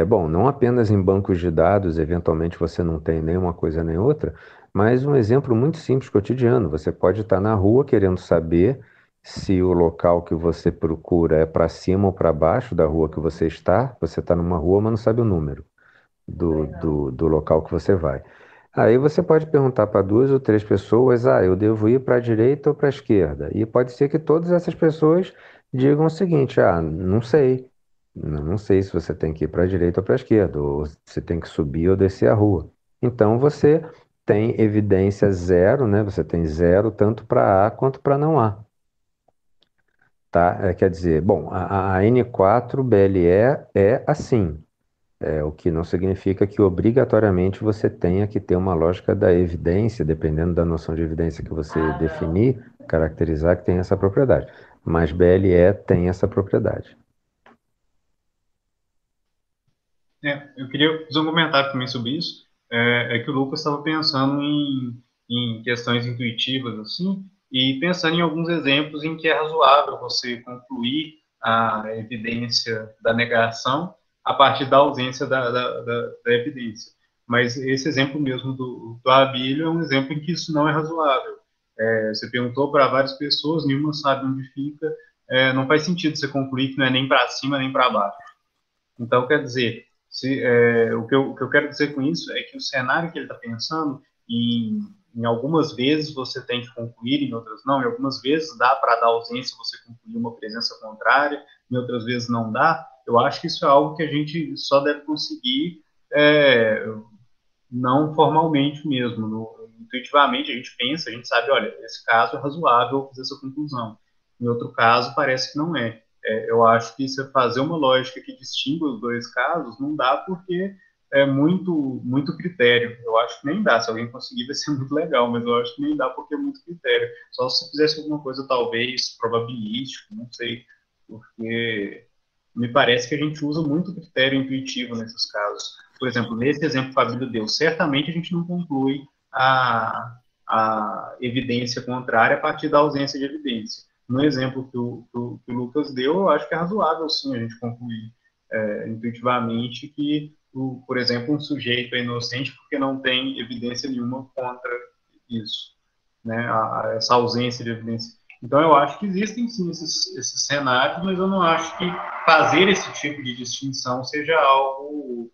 Bom, não apenas em bancos de dados, eventualmente você não tem nenhuma coisa nem outra, mas um exemplo muito simples, cotidiano. Você pode estar na rua querendo saber se o local que você procura é para cima ou para baixo da rua que você está. Você está numa rua, mas não sabe o número do local que você vai. Aí você pode perguntar para 2 ou 3 pessoas, eu devo ir para a direita ou para a esquerda? E pode ser que todas essas pessoas digam o seguinte, não sei. Não sei se você tem que ir para a direita ou para a esquerda, ou se tem que subir ou descer a rua. Então você tem evidência zero, né? Você tem zero tanto para A quanto para não A. Tá? Quer dizer, bom, a N4BLE é assim. O que não significa que obrigatoriamente você tenha que ter uma lógica da evidência, dependendo da noção de evidência que você definir, caracterizar que tem essa propriedade. Mas BLE tem essa propriedade. Eu queria fazer um comentário também sobre isso. É que o Lucas estava pensando em questões intuitivas, assim, e pensando em alguns exemplos em que é razoável você concluir a evidência da negação a partir da ausência da evidência. Mas esse exemplo mesmo do Abílio é um exemplo em que isso não é razoável. Você perguntou para várias pessoas, nenhuma sabe onde fica, não faz sentido você concluir que não é nem para cima nem para baixo. Então, quer dizer, o que eu quero dizer com isso é que o cenário que ele está pensando, em algumas vezes você tem que concluir, em outras não, em algumas vezes dá para dar ausência você concluir uma presença contrária, em outras vezes não dá. Eu acho que isso é algo que a gente só deve conseguir não formalmente mesmo. Intuitivamente a gente pensa, a gente sabe, olha, esse caso é razoável fazer essa conclusão. Em outro caso, parece que não é. Eu acho que você fazer uma lógica que distinga os dois casos não dá porque é muito, muito critério. Eu acho que nem dá. Se alguém conseguir, vai ser muito legal, mas eu acho que nem dá porque é muito critério. Só se você fizesse alguma coisa, talvez, probabilístico, não sei, porque me parece que a gente usa muito critério intuitivo nesses casos. Por exemplo, nesse exemplo que o Fabílio deu, certamente a gente não conclui a evidência contrária a partir da ausência de evidência. No exemplo que o Lucas deu, eu acho que é razoável, sim, a gente concluir intuitivamente que, por exemplo, um sujeito é inocente porque não tem evidência nenhuma contra isso, né, essa ausência de evidência. Então, eu acho que existem, sim, esses cenários, mas eu não acho que fazer esse tipo de distinção seja algo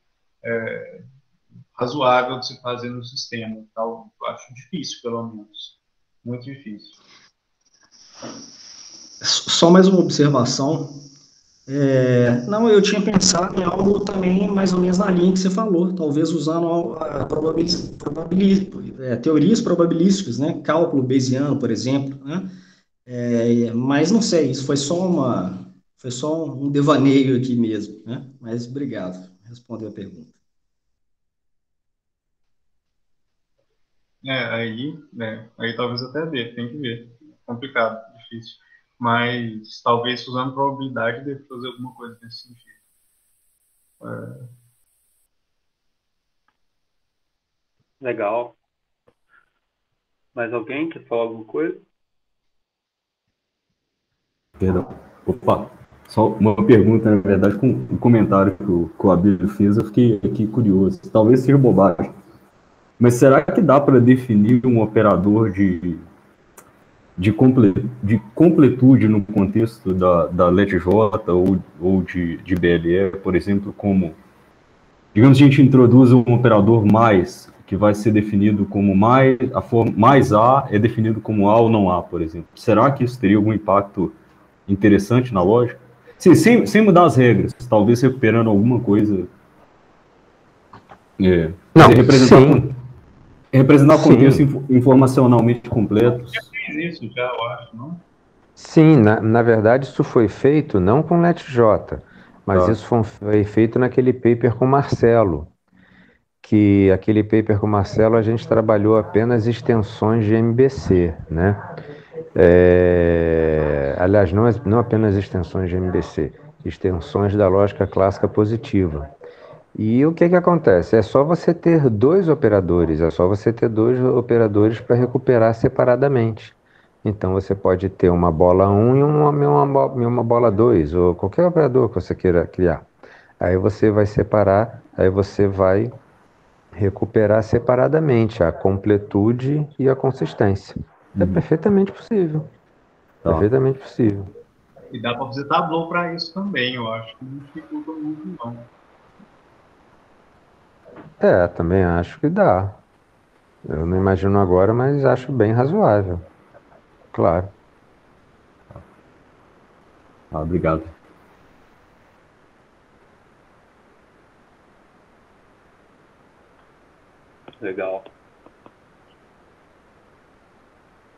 razoável de se fazer no sistema. Então, eu acho difícil, pelo menos. Muito difícil. Só mais uma observação. Não, eu tinha pensado em algo também mais ou menos na linha que você falou, talvez usando teorias probabilísticas, né? Cálculo bayesiano, por exemplo, né? Mas não sei, isso foi só um devaneio aqui mesmo, né? Mas obrigado, respondeu a pergunta. Aí talvez até dê, tem que ver. Complicado, difícil. Mas talvez usando probabilidade deve fazer alguma coisa nesse sentido. Legal. Mais alguém quer falar alguma coisa? Perdão. Opa, só uma pergunta, na verdade, com o comentário que o Abílio fez, eu fiquei aqui curioso. Talvez seja bobagem. Mas será que dá para definir um operador de completude no contexto da LETJ ou de BLE, por exemplo, como, digamos, a gente introduz um operador mais, que vai ser definido como mais, a forma mais A é definido como A ou não A, por exemplo. Será que isso teria algum impacto interessante na lógica? Sim, sem mudar as regras, talvez recuperando alguma coisa. Representar contextos informacionalmente completos. Já fiz isso, eu acho, não? Sim, na verdade isso foi feito não com LetJ, mas Tá. isso foi feito naquele paper com Marcelo, que aquele paper com Marcelo a gente trabalhou apenas extensões de MBC, né? Aliás, não apenas extensões de MBC, extensões da lógica clássica positiva. E o que que acontece? É só você ter dois operadores, é só você ter dois operadores para recuperar separadamente. Então você pode ter uma bola 1 e uma bola 2, ou qualquer operador que você queira criar. Aí você vai separar, aí você vai recuperar separadamente a completude e a consistência. É perfeitamente possível. Tá. Perfeitamente possível. E dá para fazer Tableau para isso também, eu acho que não dificulta muito, não. Também acho que dá. Eu não imagino agora, mas acho bem razoável. Claro. Obrigado. Legal.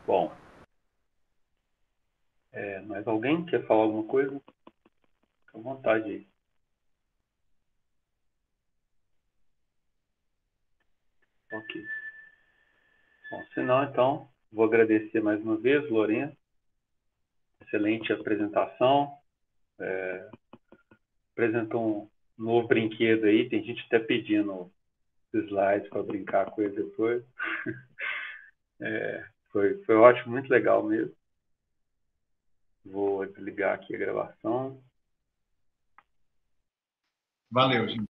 Bom, mais alguém quer falar alguma coisa? Fica à vontade aí. Ok. Bom, se não, então, vou agradecer mais uma vez, Lourenço. Excelente apresentação. Apresentou um novo brinquedo aí. Tem gente até pedindo slides para brincar com ele depois. Foi ótimo, muito legal mesmo. Vou desligar aqui a gravação. Valeu, gente.